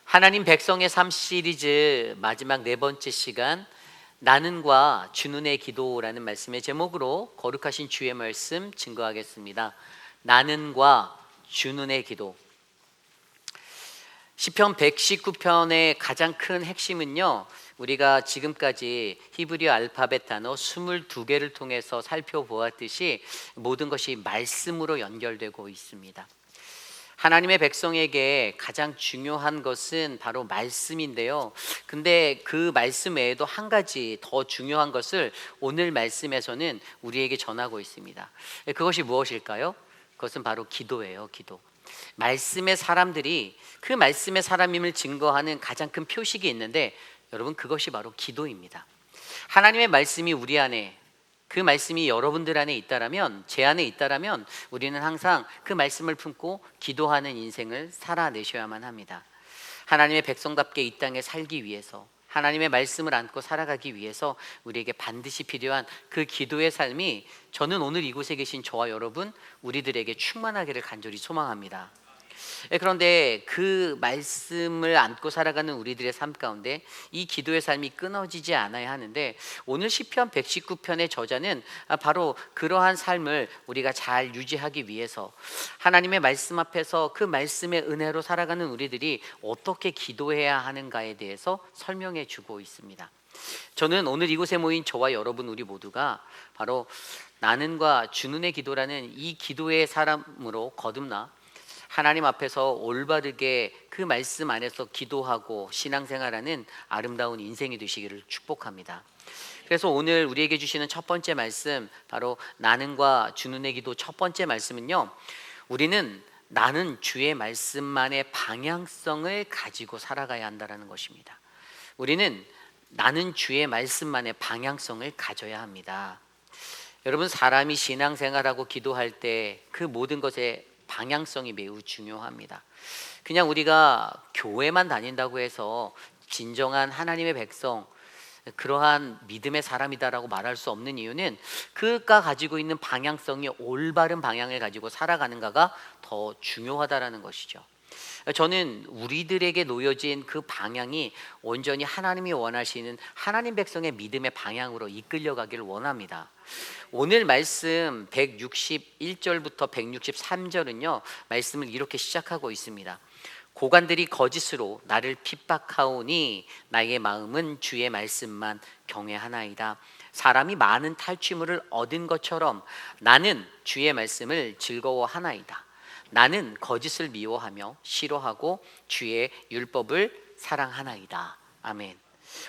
Speaker 4: 하나님 백성의 삶 시리즈 마지막 4번째 시간, 나는과 주눈의 기도라는 말씀의 제목으로 거룩하신 주의 말씀 증거하겠습니다. 나는과 주눈의 기도. 시편 119편의 가장 큰 핵심은요, 우리가 지금까지 히브리어 알파벳 단어 22개를 통해서 살펴보았듯이 모든 것이 말씀으로 연결되고 있습니다. 하나님의 백성에게 가장 중요한 것은 바로 말씀인데요. 근데 그 말씀 외에도 한 가지 더 중요한 것을 오늘 말씀에서는 우리에게 전하고 있습니다. 그것이 무엇일까요? 그것은 바로 기도예요. 기도. 말씀의 사람들이 그 말씀의 사람임을 증거하는 가장 큰 표식이 있는데, 여러분, 그것이 바로 기도입니다. 하나님의 말씀이 우리 안에, 그 말씀이 여러분들 안에 있다라면, 제 안에 있다라면 우리는 항상 그 말씀을 품고 기도하는 인생을 살아내셔야만 합니다. 하나님의 백성답게 이 땅에 살기 위해서, 하나님의 말씀을 안고 살아가기 위해서 우리에게 반드시 필요한 그 기도의 삶이, 저는 오늘 이곳에 계신 저와 여러분 우리들에게 충만하기를 간절히 소망합니다. 그런데 그 말씀을 안고 살아가는 우리들의 삶 가운데 이 기도의 삶이 끊어지지 않아야 하는데, 오늘 시편 119편의 저자는 바로 그러한 삶을 우리가 잘 유지하기 위해서 하나님의 말씀 앞에서 그 말씀의 은혜로 살아가는 우리들이 어떻게 기도해야 하는가에 대해서 설명해 주고 있습니다. 저는 오늘 이곳에 모인 저와 여러분 우리 모두가 바로 나는과 주눈의 기도라는 이 기도의 사람으로 거듭나 하나님 앞에서 올바르게 그 말씀 안에서 기도하고 신앙생활하는 아름다운 인생이 되시기를 축복합니다. 그래서 오늘 우리에게 주시는 첫 번째 말씀, 바로 나는과 주눈의 기도 첫 번째 말씀은요, 우리는 나는 주의 말씀만의 방향성을 가지고 살아가야 한다는 것입니다. 우리는 나는 주의 말씀만의 방향성을 가져야 합니다. 여러분, 사람이 신앙생활하고 기도할 때 그 모든 것에 방향성이 매우 중요합니다. 그냥 우리가 교회만 다닌다고 해서 진정한 하나님의 백성, 그러한 믿음의 사람이다라고 말할 수 없는 이유는 그가 가지고 있는 방향성이 올바른 방향을 가지고 살아가는가가 더 중요하다라는 것이죠. 저는 우리들에게 놓여진 그 방향이 온전히 하나님이 원하시는 하나님 백성의 믿음의 방향으로 이끌려가기를 원합니다. 오늘 말씀 161절부터 163절은요, 말씀을 이렇게 시작하고 있습니다. 고관들이 거짓으로 나를 핍박하오니 나의 마음은 주의 말씀만 경외하나이다. 사람이 많은 탈취물을 얻은 것처럼 나는 주의 말씀을 즐거워하나이다. 나는 거짓을 미워하며 싫어하고 주의 율법을 사랑하나이다. 아멘.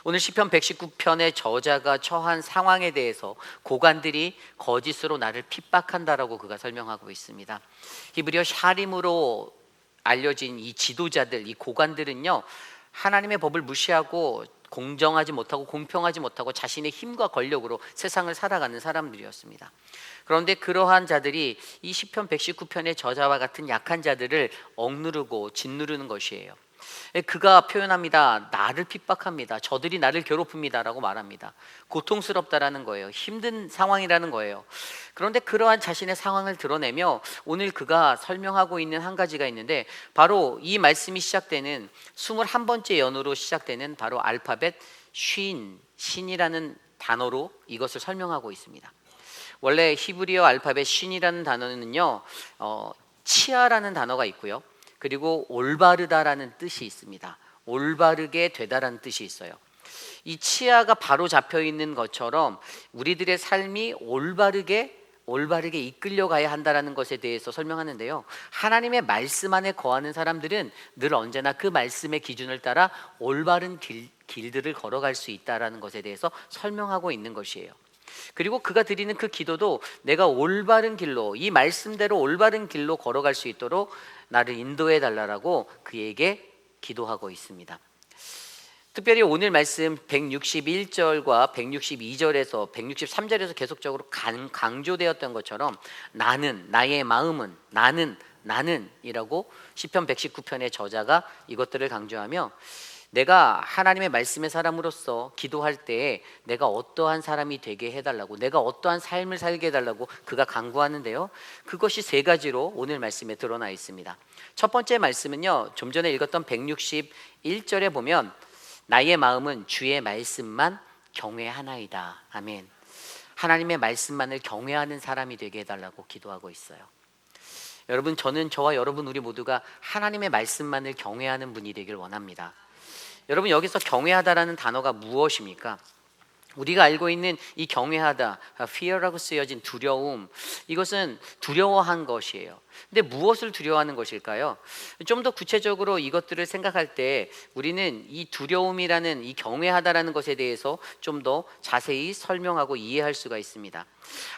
Speaker 4: 오늘 시편 119편의 저자가 처한 상황에 대해서 고관들이 거짓으로 나를 핍박한다라고 그가 설명하고 있습니다. 히브리어 샤림으로 알려진 이 지도자들, 이 고관들은요, 하나님의 법을 무시하고 공정하지 못하고 공평하지 못하고 자신의 힘과 권력으로 세상을 살아가는 사람들이었습니다. 그런데 그러한 자들이 이 시편 119편의 저자와 같은 약한 자들을 억누르고 짓누르는 것이에요. 그가 표현합니다. 나를 핍박합니다. 저들이 나를 괴롭힙니다 라고 말합니다. 고통스럽다라는 거예요. 힘든 상황이라는 거예요. 그런데 그러한 자신의 상황을 드러내며 오늘 그가 설명하고 있는 한 가지가 있는데, 바로 이 말씀이 시작되는 21번째 연으로 시작되는 바로 알파벳 신이라는 단어로 이것을 설명하고 있습니다. 원래 히브리어 알파벳 신이라는 단어는요, 치아라는 단어가 있고요, 그리고 올바르다라는 뜻이 있습니다. 올바르게 되다라는 뜻이 있어요. 이 치아가 바로 잡혀 있는 것처럼 우리들의 삶이 올바르게 이끌려가야 한다는 것에 대해서 설명하는데요, 하나님의 말씀 안에 거하는 사람들은 늘 언제나 그 말씀의 기준을 따라 올바른 길들을 걸어갈 수 있다는 것에 대해서 설명하고 있는 것이에요. 그리고 그가 드리는 그 기도도 내가 올바른 길로, 이 말씀대로 올바른 길로 걸어갈 수 있도록 나를 인도해 달라고 그에게 기도하고 있습니다. 특별히 오늘 말씀 161절과 162절에서 163절에서 계속적으로 강조되었던 것처럼 나는, 나의 마음은, 나는 이라고 시편 119편의 저자가 이것들을 강조하며, 내가 하나님의 말씀의 사람으로서 기도할 때 내가 어떠한 사람이 되게 해달라고, 내가 어떠한 삶을 살게 해달라고 그가 강구하는데요, 그것이 세 가지로 오늘 말씀에 드러나 있습니다. 첫 번째 말씀은요, 좀 전에 읽었던 161절에 보면 나의 마음은 주의 말씀만 경외하나이다. 아멘. 하나님의 말씀만을 경외하는 사람이 되게 해달라고 기도하고 있어요. 여러분, 저와 여러분 우리 모두가 하나님의 말씀만을 경외하는 분이 되길 원합니다. 여러분, 여기서 경외하다라는 단어가 무엇입니까? 우리가 알고 있는 이 경외하다, fear라고 쓰여진 두려움, 이것은 두려워한 것이에요. 근데 무엇을 두려워하는 것일까요? 좀 더 구체적으로 이것들을 생각할 때 우리는 이 두려움이라는, 이 경외하다라는 것에 대해서 좀 더 자세히 설명하고 이해할 수가 있습니다.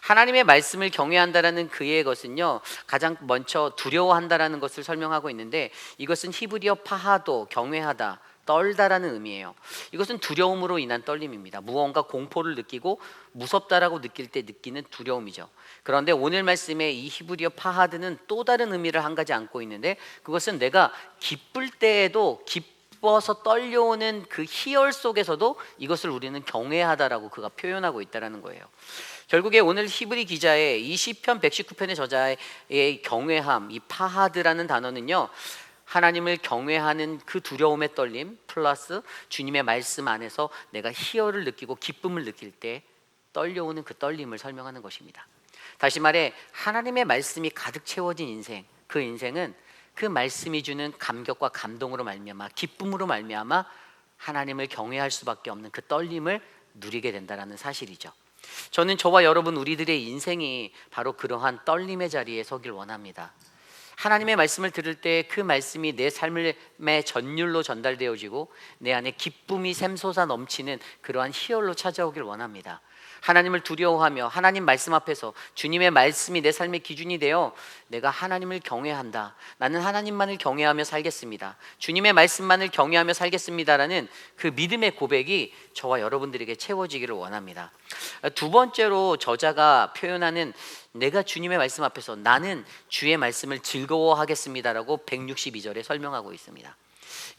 Speaker 4: 하나님의 말씀을 경외한다라는 그의 것은요, 가장 먼저 두려워한다라는 것을 설명하고 있는데, 이것은 히브리어 파하도, 경외하다, 떨다라는 의미예요. 이것은 두려움으로 인한 떨림입니다. 무언가 공포를 느끼고 무섭다라고 느낄 때 느끼는 두려움이죠. 그런데 오늘 말씀의 이 히브리어 파하드는 또 다른 의미를 한 가지 안고 있는데, 그것은 내가 기쁠 때에도 기뻐서 떨려오는 그 희열 속에서도 이것을 우리는 경외하다라고 그가 표현하고 있다라는 거예요. 결국에 오늘 히브리 기자의 이 시편 119편의 저자의 경외함, 이 파하드라는 단어는요, 하나님을 경외하는 그 두려움의 떨림 플러스 주님의 말씀 안에서 내가 희열을 느끼고 기쁨을 느낄 때 떨려오는 그 떨림을 설명하는 것입니다. 다시 말해 하나님의 말씀이 가득 채워진 인생, 그 인생은 그 말씀이 주는 감격과 감동으로 말미암아 기쁨으로 말미암아 하나님을 경외할 수밖에 없는 그 떨림을 누리게 된다는 사실이죠. 저는 저와 여러분 우리들의 인생이 바로 그러한 떨림의 자리에 서길 원합니다. 하나님의 말씀을 들을 때 그 말씀이 내 삶의 전율로 전달되어지고 내 안에 기쁨이 샘솟아 넘치는 그러한 희열로 찾아오길 원합니다. 하나님을 두려워하며 하나님 말씀 앞에서 주님의 말씀이 내 삶의 기준이 되어 내가 하나님을 경외한다, 나는 하나님만을 경외하며 살겠습니다, 주님의 말씀만을 경외하며 살겠습니다라는 그 믿음의 고백이 저와 여러분들에게 채워지기를 원합니다. 두 번째로 저자가 표현하는 내가 주님의 말씀 앞에서 나는 주의 말씀을 즐거워하겠습니다라고 162절에 설명하고 있습니다.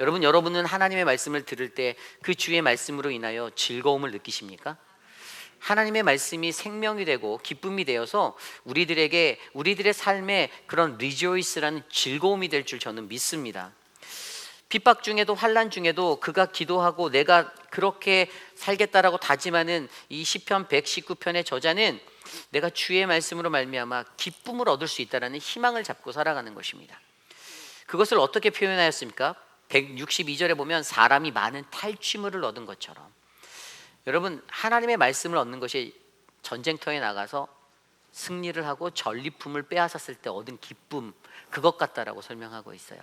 Speaker 4: 여러분은 하나님의 말씀을 들을 때 그 주의 말씀으로 인하여 즐거움을 느끼십니까? 하나님의 말씀이 생명이 되고 기쁨이 되어서 우리들의 삶에 그런 rejoice라는 즐거움이 될 줄 저는 믿습니다. 핍박 중에도 환난 중에도 그가 기도하고 내가 그렇게 살겠다라고 다짐하는 이 시편 119편의 저자는 내가 주의 말씀으로 말미암아 기쁨을 얻을 수 있다라는 희망을 잡고 살아가는 것입니다. 그것을 어떻게 표현하였습니까? 162절에 보면 사람이 많은 탈취물을 얻은 것처럼, 여러분 하나님의 말씀을 얻는 것이 전쟁터에 나가서 승리를 하고 전리품을 빼앗았을 때 얻은 기쁨, 그것 같다라고 설명하고 있어요.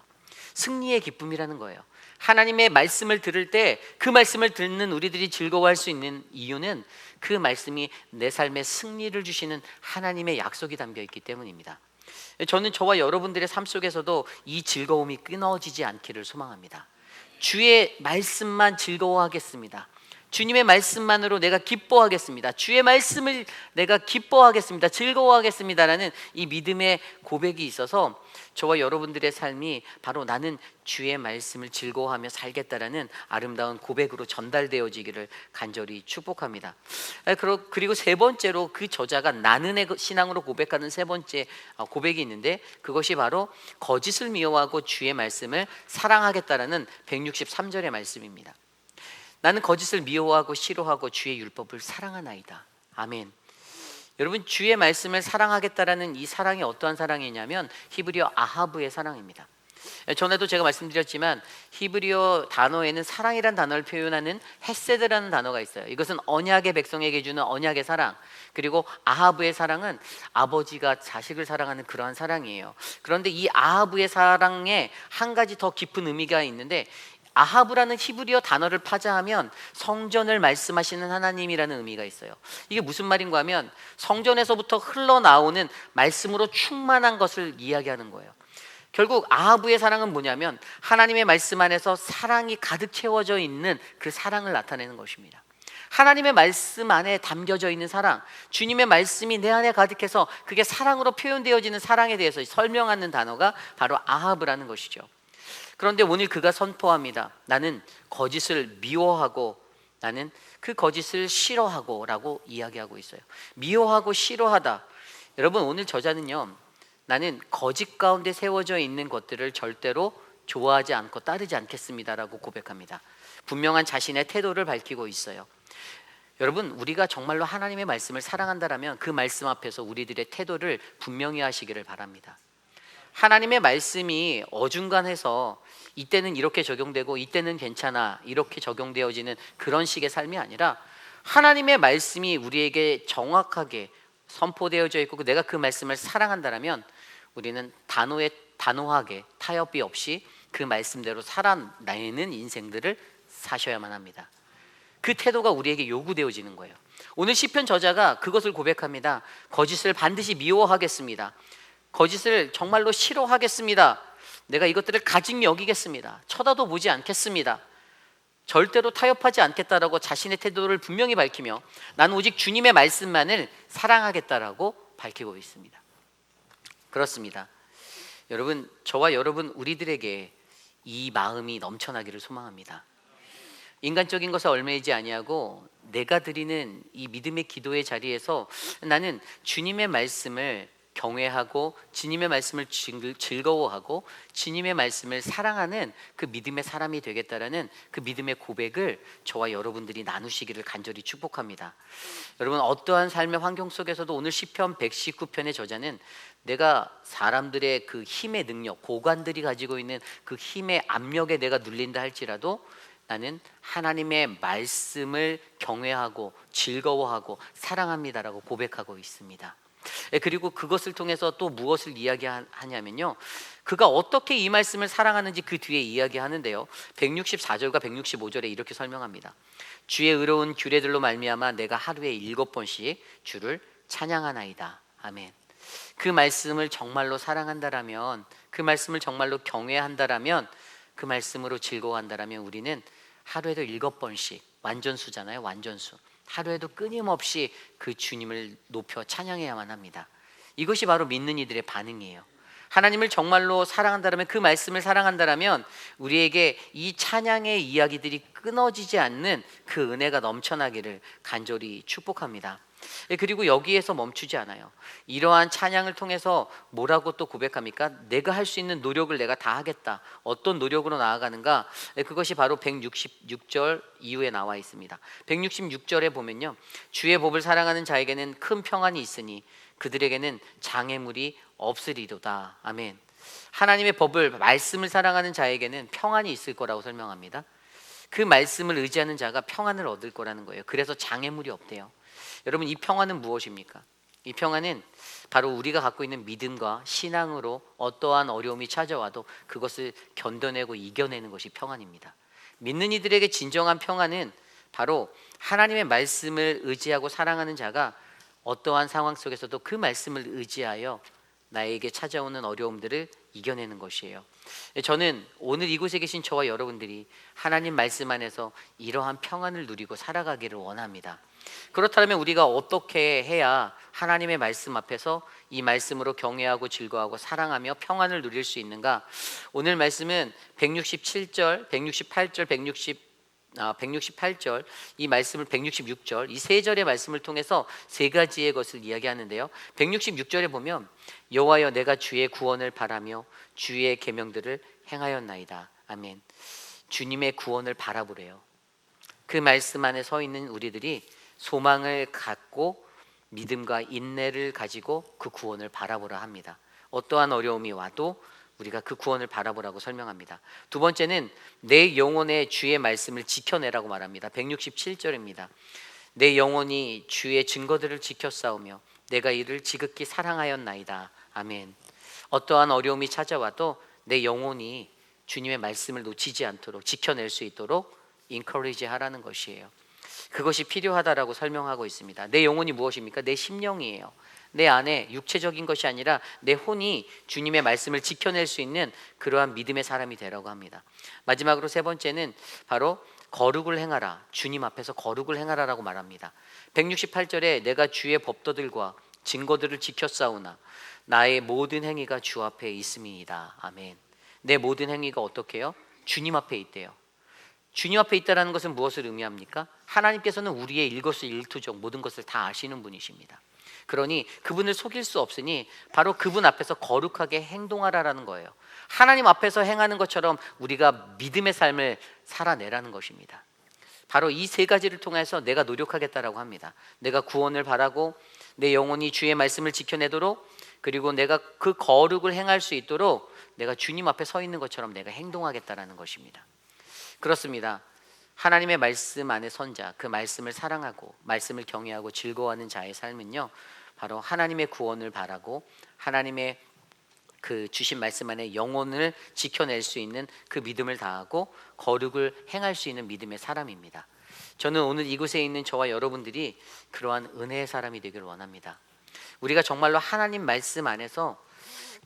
Speaker 4: 승리의 기쁨이라는 거예요. 하나님의 말씀을 들을 때 그 말씀을 듣는 우리들이 즐거워할 수 있는 이유는 그 말씀이 내 삶에 승리를 주시는 하나님의 약속이 담겨 있기 때문입니다. 저는 저와 여러분들의 삶 속에서도 이 즐거움이 끊어지지 않기를 소망합니다. 주의 말씀만 즐거워하겠습니다. 주님의 말씀만으로 내가 기뻐하겠습니다. 주의 말씀을 내가 기뻐하겠습니다. 즐거워하겠습니다라는 이 믿음의 고백이 있어서 저와 여러분들의 삶이 바로 나는 주의 말씀을 즐거워하며 살겠다라는 아름다운 고백으로 전달되어지기를 간절히 축복합니다. 그리고 세 번째로 그 저자가 나는의 신앙으로 고백하는 세 번째 고백이 있는데, 그것이 바로 거짓을 미워하고 주의 말씀을 사랑하겠다라는 163절의 말씀입니다. 나는 거짓을 미워하고 싫어하고 주의 율법을 사랑하나이다. 아멘. 여러분 주의 말씀을 사랑하겠다라는 이 사랑이 어떠한 사랑이냐면 히브리어 아하브의 사랑입니다. 전에도 제가 말씀드렸지만 히브리어 단어에는 사랑이라는 단어를 표현하는 헤세드라는 단어가 있어요. 이것은 언약의 백성에게 주는 언약의 사랑, 그리고 아하브의 사랑은 아버지가 자식을 사랑하는 그러한 사랑이에요. 그런데 이 아하브의 사랑에 한 가지 더 깊은 의미가 있는데, 아하브라는 히브리어 단어를 파자하면 성전을 말씀하시는 하나님이라는 의미가 있어요. 이게 무슨 말인가 하면 성전에서부터 흘러나오는 말씀으로 충만한 것을 이야기하는 거예요. 결국 아하브의 사랑은 뭐냐면 하나님의 말씀 안에서 사랑이 가득 채워져 있는 그 사랑을 나타내는 것입니다. 하나님의 말씀 안에 담겨져 있는 사랑, 주님의 말씀이 내 안에 가득해서 그게 사랑으로 표현되어지는 사랑에 대해서 설명하는 단어가 바로 아하브라는 것이죠. 그런데 오늘 그가 선포합니다. 나는 거짓을 미워하고 나는 그 거짓을 싫어하고 라고 이야기하고 있어요. 미워하고 싫어하다. 여러분 오늘 저자는요, 나는 거짓 가운데 세워져 있는 것들을 절대로 좋아하지 않고 따르지 않겠습니다 라고 고백합니다. 분명한 자신의 태도를 밝히고 있어요. 여러분 우리가 정말로 하나님의 말씀을 사랑한다라면 그 말씀 앞에서 우리들의 태도를 분명히 하시기를 바랍니다. 하나님의 말씀이 어중간해서 이때는 이렇게 적용되고 이때는 괜찮아 이렇게 적용되어지는 그런 식의 삶이 아니라 하나님의 말씀이 우리에게 정확하게 선포되어져 있고 내가 그 말씀을 사랑한다라면 우리는 단호하게 타협이 없이 그 말씀대로 살아내는 인생들을 사셔야만 합니다. 그 태도가 우리에게 요구되어지는 거예요. 오늘 시편 저자가 그것을 고백합니다. 거짓을 반드시 미워하겠습니다. 거짓을 정말로 싫어하겠습니다. 내가 이것들을 가증히 여기겠습니다. 쳐다도 보지 않겠습니다. 절대로 타협하지 않겠다라고 자신의 태도를 분명히 밝히며 나는 오직 주님의 말씀만을 사랑하겠다라고 밝히고 있습니다. 그렇습니다. 여러분 저와 여러분 우리들에게 이 마음이 넘쳐나기를 소망합니다. 인간적인 것에 얽매이지 아니하고 내가 드리는 이 믿음의 기도의 자리에서 나는 주님의 말씀을 경외하고 주님의 말씀을 즐거워하고 주님의 말씀을 사랑하는 그 믿음의 사람이 되겠다라는 그 믿음의 고백을 저와 여러분들이 나누시기를 간절히 축복합니다. 여러분, 어떠한 삶의 환경 속에서도 오늘 시편 119편의 저자는 내가 사람들의 그 힘의 능력, 고관들이 가지고 있는 그 힘의 압력에 내가 눌린다 할지라도 나는 하나님의 말씀을 경외하고 즐거워하고 사랑합니다라고 고백하고 있습니다. 그리고 그것을 통해서 또 무엇을 이야기하냐면요, 그가 어떻게 이 말씀을 사랑하는지 그 뒤에 이야기하는데요, 164절과 165절에 이렇게 설명합니다. 주의 의로운 규례들로 말미암아 내가 하루에 7번씩 주를 찬양하나이다. 아멘. 그 말씀을 정말로 사랑한다라면, 그 말씀을 정말로 경외한다라면, 그 말씀으로 즐거워한다라면 우리는 하루에도 7번씩, 완전수잖아요, 완전수, 하루에도 끊임없이 그 주님을 높여 찬양해야만 합니다. 이것이 바로 믿는 이들의 반응이에요. 하나님을 정말로 사랑한다라면, 그 말씀을 사랑한다라면 우리에게 이 찬양의 이야기들이 끊어지지 않는 그 은혜가 넘쳐나기를 간절히 축복합니다. 그리고 여기에서 멈추지 않아요. 이러한 찬양을 통해서 뭐라고 또 고백합니까? 내가 할 수 있는 노력을 내가 다 하겠다. 어떤 노력으로 나아가는가? 그것이 바로 166절 이후에 나와 있습니다. 166절에 보면요, 주의 법을 사랑하는 자에게는 큰 평안이 있으니 그들에게는 장애물이 없으리로다. 아멘. 하나님의 법을, 말씀을 사랑하는 자에게는 평안이 있을 거라고 설명합니다. 그 말씀을 의지하는 자가 평안을 얻을 거라는 거예요. 그래서 장애물이 없대요. 여러분, 이 평안은 무엇입니까? 이 평안은 바로 우리가 갖고 있는 믿음과 신앙으로 어떠한 어려움이 찾아와도 그것을 견뎌내고 이겨내는 것이 평안입니다. 믿는 이들에게 진정한 평안은 바로 하나님의 말씀을 의지하고 사랑하는 자가 어떠한 상황 속에서도 그 말씀을 의지하여 나에게 찾아오는 어려움들을 이겨내는 것이에요. 저는 오늘 이곳에 계신 저와 여러분들이 하나님 말씀 안에서 이러한 평안을 누리고 살아가기를 원합니다. 그렇다면 우리가 어떻게 해야 하나님의 말씀 앞에서 이 말씀으로 경외하고 즐거워하고 사랑하며 평안을 누릴 수 있는가? 오늘 말씀은 167절, 168절, 168절, 이 말씀을 166절, 이 세 절의 말씀을 통해서 세 가지의 것을 이야기하는데요, 166절에 보면 여호와여 내가 주의 구원을 바라며 주의 계명들을 행하였나이다. 아멘. 주님의 구원을 바라보래요. 그 말씀 안에 서 있는 우리들이 소망을 갖고 믿음과 인내를 가지고 그 구원을 바라보라 합니다. 어떠한 어려움이 와도 우리가 그 구원을 바라보라고 설명합니다. 두 번째는 내 영혼의 주의 말씀을 지켜내라고 말합니다. 167절입니다. 내 영혼이 주의 증거들을 지켜 싸우며 내가 이를 지극히 사랑하였나이다. 아멘. 어떠한 어려움이 찾아와도 내 영혼이 주님의 말씀을 놓치지 않도록 지켜낼 수 있도록 encourage 하라는 것이에요. 그것이 필요하다라고 설명하고 있습니다. 내 영혼이 무엇입니까? 내 심령이에요. 내 안에 육체적인 것이 아니라 내 혼이 주님의 말씀을 지켜낼 수 있는 그러한 믿음의 사람이 되라고 합니다. 마지막으로 세 번째는 바로 거룩을 행하라. 주님 앞에서 거룩을 행하라라고 말합니다. 168절에 내가 주의 법도들과 증거들을 지켜 싸우나 나의 모든 행위가 주 앞에 있음이니이다. 아멘. 내 모든 행위가 어떻게 해요? 주님 앞에 있대요. 주님 앞에 있다는 것은 무엇을 의미합니까? 하나님께서는 우리의 일거수일투족 모든 것을 다 아시는 분이십니다. 그러니 그분을 속일 수 없으니 바로 그분 앞에서 거룩하게 행동하라라는 거예요. 하나님 앞에서 행하는 것처럼 우리가 믿음의 삶을 살아내라는 것입니다. 바로 이 세 가지를 통해서 내가 노력하겠다라고 합니다. 내가 구원을 바라고 내 영혼이 주의 말씀을 지켜내도록, 그리고 내가 그 거룩을 행할 수 있도록 내가 주님 앞에 서 있는 것처럼 내가 행동하겠다라는 것입니다. 그렇습니다. 하나님의 말씀 안에 선 자, 그 말씀을 사랑하고 말씀을 경외하고 즐거워하는 자의 삶은요, 바로 하나님의 구원을 바라고 하나님의 그 주신 말씀 안에 영혼을 지켜낼 수 있는 그 믿음을 다하고 거룩을 행할 수 있는 믿음의 사람입니다. 저는 오늘 이곳에 있는 저와 여러분들이 그러한 은혜의 사람이 되기를 원합니다. 우리가 정말로 하나님 말씀 안에서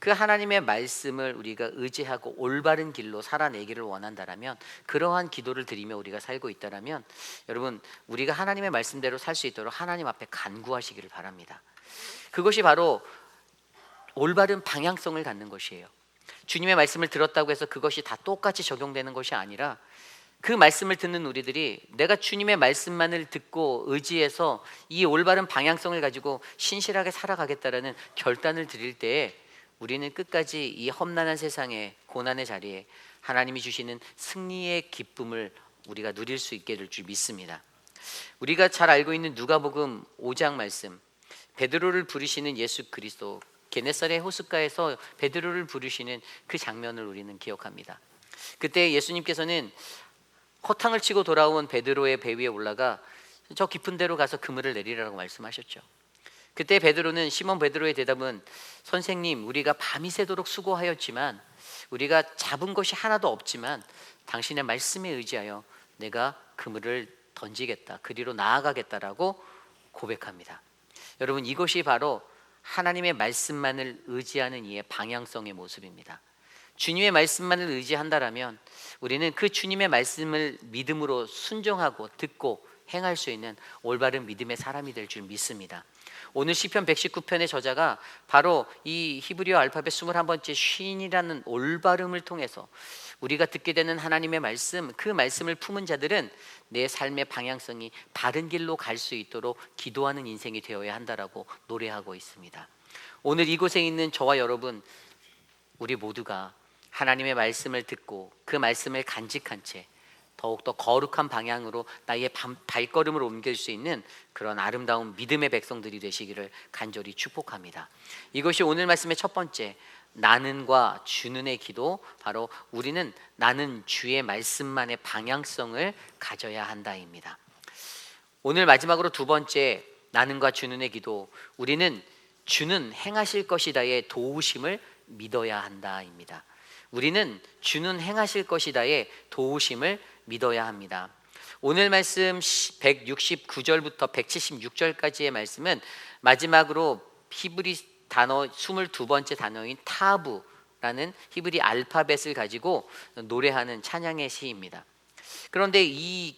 Speaker 4: 그 하나님의 말씀을 우리가 의지하고 올바른 길로 살아내기를 원한다라면, 그러한 기도를 드리며 우리가 살고 있다라면, 여러분, 우리가 하나님의 말씀대로 살 수 있도록 하나님 앞에 간구하시기를 바랍니다. 그것이 바로 올바른 방향성을 갖는 것이에요. 주님의 말씀을 들었다고 해서 그것이 다 똑같이 적용되는 것이 아니라 그 말씀을 듣는 우리들이 내가 주님의 말씀만을 듣고 의지해서 이 올바른 방향성을 가지고 신실하게 살아가겠다라는 결단을 드릴 때에 우리는 끝까지 이 험난한 세상의 고난의 자리에 하나님이 주시는 승리의 기쁨을 우리가 누릴 수 있게 될 줄 믿습니다. 우리가 잘 알고 있는 누가복음 5장 말씀, 베드로를 부르시는 예수 그리스도, 게네사렛 호숫가에서 베드로를 부르시는 그 장면을 우리는 기억합니다. 그때 예수님께서는 허탕을 치고 돌아온 베드로의 배 위에 올라가 저 깊은 데로 가서 그물을 내리라고 말씀하셨죠. 그때 베드로는, 시몬 베드로의 대답은, 선생님, 우리가 밤이 새도록 수고하였지만 우리가 잡은 것이 하나도 없지만 당신의 말씀에 의지하여 내가 그물을 던지겠다, 그리로 나아가겠다라고 고백합니다. 여러분, 이것이 바로 하나님의 말씀만을 의지하는 이의 방향성의 모습입니다. 주님의 말씀만을 의지한다라면 우리는 그 주님의 말씀을 믿음으로 순종하고 듣고 행할 수 있는 올바른 믿음의 사람이 될 줄 믿습니다. 오늘 시편 119편의 저자가 바로 이 히브리어 알파벳 21번째 쉰이라는 올바름을 통해서 우리가 듣게 되는 하나님의 말씀, 그 말씀을 품은 자들은 내 삶의 방향성이 바른 길로 갈 수 있도록 기도하는 인생이 되어야 한다라고 노래하고 있습니다. 오늘 이곳에 있는 저와 여러분, 우리 모두가 하나님의 말씀을 듣고 그 말씀을 간직한 채 더욱더 거룩한 방향으로 나의 발걸음을 옮길 수 있는 그런 아름다운 믿음의 백성들이 되시기를 간절히 축복합니다. 이것이 오늘 말씀의 첫 번째, 나는과 주는의 기도, 바로 우리는 나는 주의 말씀만의 방향성을 가져야 한다입니다. 오늘 마지막으로 두 번째, 나는과 주는의 기도, 우리는 주는 행하실 것이다의 도우심을 믿어야 한다입니다. 우리는 주는 행하실 것이다의 도우심을 믿어야 합니다. 오늘 말씀 169절부터 176절까지의 말씀은 마지막으로 히브리 단어 22번째 단어인 타부라는 히브리 알파벳을 가지고 노래하는 찬양의 시입니다. 그런데 이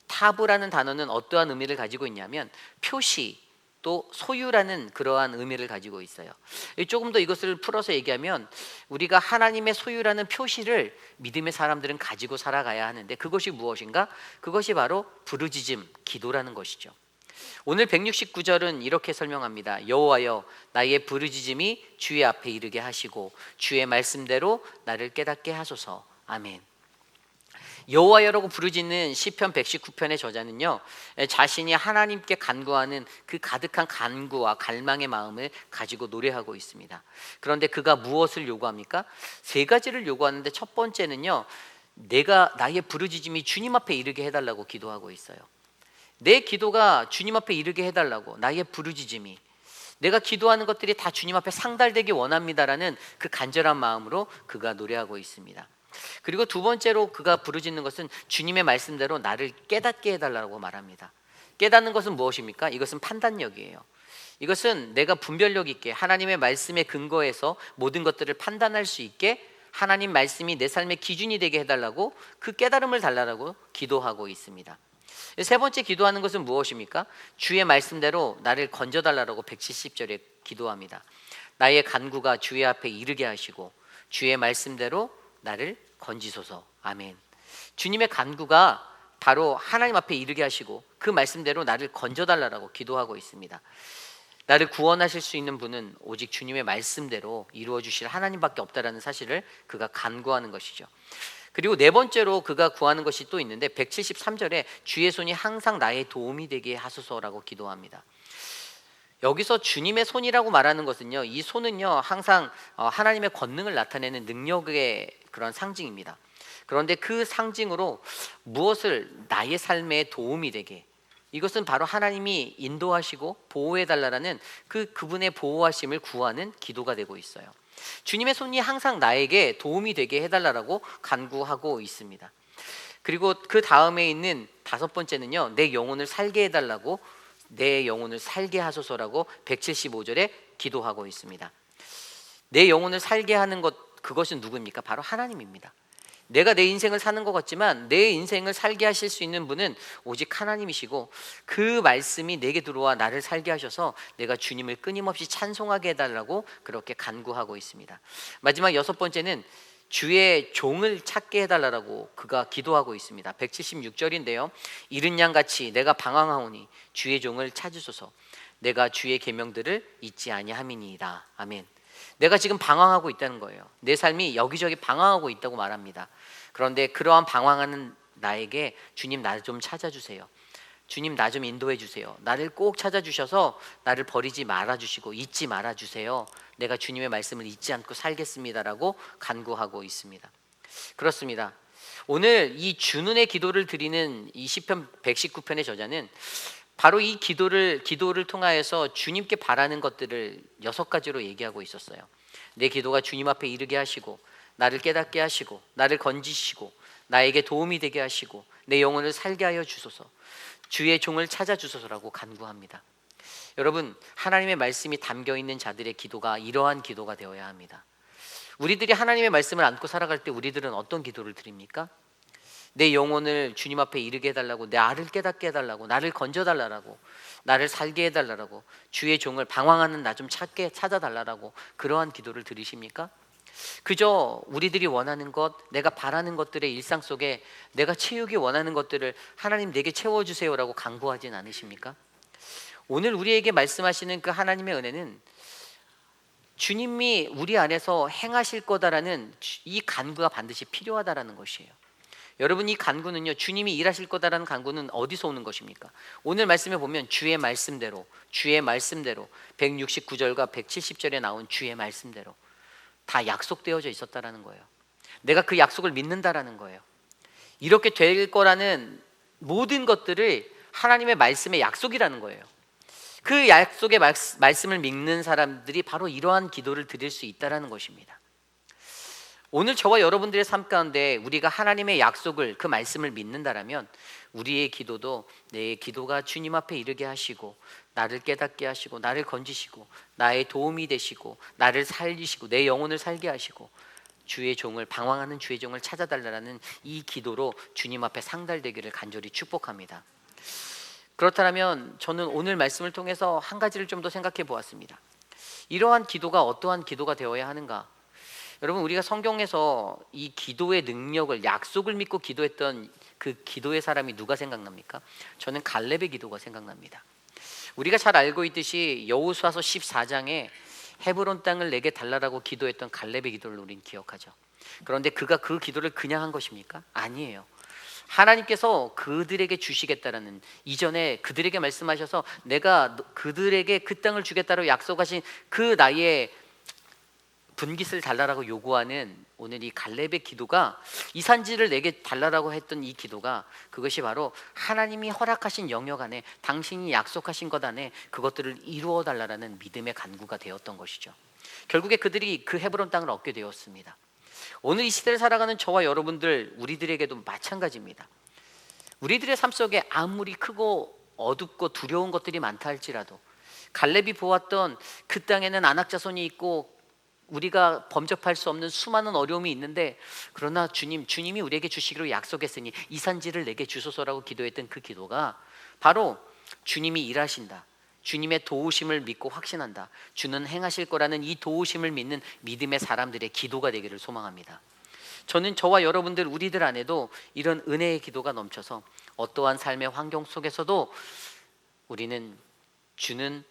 Speaker 4: 타부라는 단어는 어떠한 의미를 가지고 있냐면 표시, 또 소유라는 그러한 의미를 가지고 있어요. 조금 더 이것을 풀어서 얘기하면 우리가 하나님의 소유라는 표시를 믿음의 사람들은 가지고 살아가야 하는데 그것이 무엇인가? 그것이 바로 부르짖음, 기도라는 것이죠. 오늘 169절은 이렇게 설명합니다. 여호와여, 나의 부르짖음이 주의 앞에 이르게 하시고 주의 말씀대로 나를 깨닫게 하소서. 아멘. 여호와여라고 부르짖는 시편 119편의 저자는요, 자신이 하나님께 간구하는 그 가득한 간구와 갈망의 마음을 가지고 노래하고 있습니다. 그런데 그가 무엇을 요구합니까? 세 가지를 요구하는데 첫 번째는요, 나의 부르짖음이 주님 앞에 이르게 해달라고 기도하고 있어요. 내 기도가 주님 앞에 이르게 해달라고, 나의 부르짖음이, 내가 기도하는 것들이 다 주님 앞에 상달되기 원합니다라는 그 간절한 마음으로 그가 노래하고 있습니다. 그리고 두 번째로 그가 부르짖는 것은 주님의 말씀대로 나를 깨닫게 해달라고 말합니다. 깨닫는 것은 무엇입니까? 이것은 판단력이에요. 이것은 내가 분별력 있게 하나님의 말씀에 근거해서 모든 것들을 판단할 수 있게 하나님 말씀이 내 삶의 기준이 되게 해달라고, 그 깨달음을 달라고 기도하고 있습니다. 세 번째 기도하는 것은 무엇입니까? 주의 말씀대로 나를 건져달라고 170절에 기도합니다. 나의 간구가 주의 앞에 이르게 하시고 주의 말씀대로 나를 건지소서. 아멘. 주님의 간구가 바로 하나님 앞에 이르게 하시고 그 말씀대로 나를 건져달라고 기도하고 있습니다. 나를 구원하실 수 있는 분은 오직 주님의 말씀대로 이루어 주실 하나님밖에 없다라는 사실을 그가 간구하는 것이죠. 그리고 네 번째로 그가 구하는 것이 또 있는데 173절에 주의 손이 항상 나의 도움이 되게 하소서라고 기도합니다. 여기서 주님의 손이라고 말하는 것은요, 이 손은요 항상 하나님의 권능을 나타내는 능력의 그런 상징입니다. 그런데 그 상징으로 무엇을 나의 삶에 도움이 되게, 이것은 바로 하나님이 인도하시고 보호해달라는 그분의 보호하심을 구하는 기도가 되고 있어요. 주님의 손이 항상 나에게 도움이 되게 해달라고 간구하고 있습니다. 그리고 그 다음에 있는 다섯 번째는요, 내 영혼을 살게 해달라고, 내 영혼을 살게 하소서라고 175절에 기도하고 있습니다. 내 영혼을 살게 하는 것, 그것은 누구입니까? 바로 하나님입니다. 내가 내 인생을 사는 것 같지만 내 인생을 살게 하실 수 있는 분은 오직 하나님이시고 그 말씀이 내게 들어와 나를 살게 하셔서 내가 주님을 끊임없이 찬송하게 해달라고 그렇게 간구하고 있습니다. 마지막 6번째는 주의 종을 찾게 해달라고 그가 기도하고 있습니다. 176절인데요. 이른 양같이 내가 방황하오니 주의 종을 찾으소서. 내가 주의 계명들을 잊지 아니함이니이다. 아멘. 내가 지금 방황하고 있다는 거예요. 내 삶이 여기저기 방황하고 있다고 말합니다. 그런데 그러한 방황하는 나에게 주님 나 좀 찾아주세요. 주님 나 좀 인도해 주세요. 나를 꼭 찾아주셔서 나를 버리지 말아주시고 잊지 말아주세요. 내가 주님의 말씀을 잊지 않고 살겠습니다라고 간구하고 있습니다. 그렇습니다. 오늘 이 주눈의 기도를 드리는 이 시편 119편의 저자는 바로 이 기도를 통하여서 주님께 바라는 것들을 6가지로 얘기하고 있었어요. 내 기도가 주님 앞에 이르게 하시고 나를 깨닫게 하시고 나를 건지시고 나에게 도움이 되게 하시고 내 영혼을 살게 하여 주소서. 주의 종을 찾아주소서라고 간구합니다. 여러분, 하나님의 말씀이 담겨있는 자들의 기도가 이러한 기도가 되어야 합니다. 우리들이 하나님의 말씀을 안고 살아갈 때 우리들은 어떤 기도를 드립니까? 내 영혼을 주님 앞에 이르게 해달라고, 나를 깨닫게 해달라고, 나를 건져달라고, 나를 살게 해달라고, 주의 종을 방황하는 나 좀 찾아달라고 그러한 기도를 드리십니까? 그저 우리들이 원하는 것, 내가 바라는 것들의 일상 속에 내가 채우기 원하는 것들을 하나님 내게 채워주세요라고 간구하진 않으십니까? 오늘 우리에게 말씀하시는 그 하나님의 은혜는 주님이 우리 안에서 행하실 거다라는 이 간구가 반드시 필요하다라는 것이에요. 여러분, 이 간구는요, 주님이 일하실 거다라는 간구는 어디서 오는 것입니까? 오늘 말씀에 보면 주의 말씀대로 169절과 170절에 나온 주의 말씀대로 다 약속되어져 있었다라는 거예요. 내가 그 약속을 믿는다라는 거예요. 이렇게 될 거라는 모든 것들을 하나님의 말씀의 약속이라는 거예요. 그 약속의 말씀을 믿는 사람들이 바로 이러한 기도를 드릴 수 있다라는 것입니다. 오늘 저와 여러분들의 삶 가운데 우리가 하나님의 약속을, 그 말씀을 믿는다라면 우리의 기도도 내 기도가 주님 앞에 이르게 하시고 나를 깨닫게 하시고 나를 건지시고 나의 도움이 되시고 나를 살리시고 내 영혼을 살게 하시고 주의 종을, 방황하는 주의 종을 찾아달라는 이 기도로 주님 앞에 상달되기를 간절히 축복합니다. 그렇다면 저는 오늘 말씀을 통해서 한 가지를 좀 더 생각해 보았습니다. 이러한 기도가 어떠한 기도가 되어야 하는가? 여러분, 우리가 성경에서 이 기도의 능력을, 약속을 믿고 기도했던 그 기도의 사람이 누가 생각납니까? 저는 갈렙의 기도가 생각납니다. 우리가 잘 알고 있듯이 여호수아서 14장에 헤브론 땅을 내게 달라라고 기도했던 갈렙의 기도를 우리는 기억하죠. 그런데 그가 그 기도를 그냥 한 것입니까? 아니에요. 하나님께서 그들에게 주시겠다라는, 이전에 그들에게 말씀하셔서 내가 그들에게 그 땅을 주겠다고 약속하신 그 나의 분깃을 달라라고 요구하는 오늘 이 갈렙의 기도가, 이 산지를 내게 달라라고 했던 이 기도가, 그것이 바로 하나님이 허락하신 영역 안에, 당신이 약속하신 것 안에 그것들을 이루어 달라라는 믿음의 간구가 되었던 것이죠. 결국에 그들이 그 헤브론 땅을 얻게 되었습니다. 오늘 이 시대를 살아가는 저와 여러분들, 우리들에게도 마찬가지입니다. 우리들의 삶 속에 아무리 크고 어둡고 두려운 것들이 많다 할지라도 갈렙이 보았던 그 땅에는 아낙 자손이 있고 우리가 범접할 수 없는 수많은 어려움이 있는데, 그러나 주님이 우리에게 주시기로 약속했으니 이 산지를 내게 주소서라고 기도했던 그 기도가 바로 주님이 일하신다, 주님의 도우심을 믿고 확신한다, 주는 행하실 거라는 이 도우심을 믿는 믿음의 사람들의 기도가 되기를 소망합니다. 저는 저와 여러분들, 우리들 안에도 이런 은혜의 기도가 넘쳐서 어떠한 삶의 환경 속에서도 우리는 주는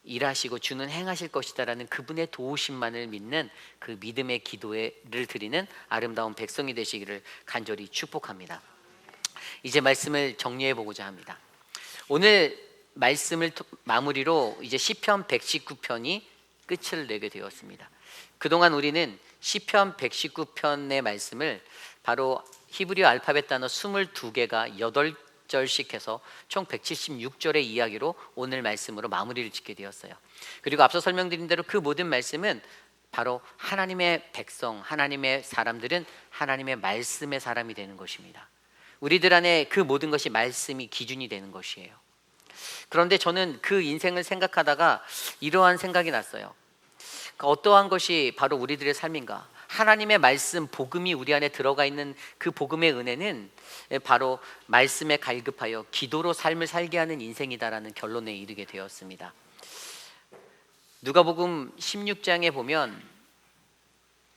Speaker 4: 일하시고 주는 행하실 것이다라는 그분의 도우심만을 믿는 그 믿음의 기도를 드리는 아름다운 백성이 되시기를 간절히 축복합니다. 이제 말씀을 정리해 보고자 합니다. 오늘 말씀을 마무리로 이제 시편 119편이 끝을 내게 되었습니다. 그동안 우리는 시편 119편의 말씀을 바로 히브리어 알파벳 단어 22개가 8절씩 해서 총 176절의 이야기로 오늘 말씀으로 마무리를 짓게 되었어요. 그리고 앞서 설명드린 대로 그 모든 말씀은 바로 하나님의 백성, 하나님의 사람들은 하나님의 말씀의 사람이 되는 것입니다. 우리들 안에 그 모든 것이 말씀이 기준이 되는 것이에요. 그런데 저는 그 인생을 생각하다가 이러한 생각이 났어요. 어떠한 것이 바로 우리들의 삶인가? 하나님의 말씀, 복음이 우리 안에 들어가 있는 그 복음의 은혜는 바로 말씀에 갈급하여 기도로 삶을 살게 하는 인생이다라는 결론에 이르게 되었습니다. 누가복음 16장에 보면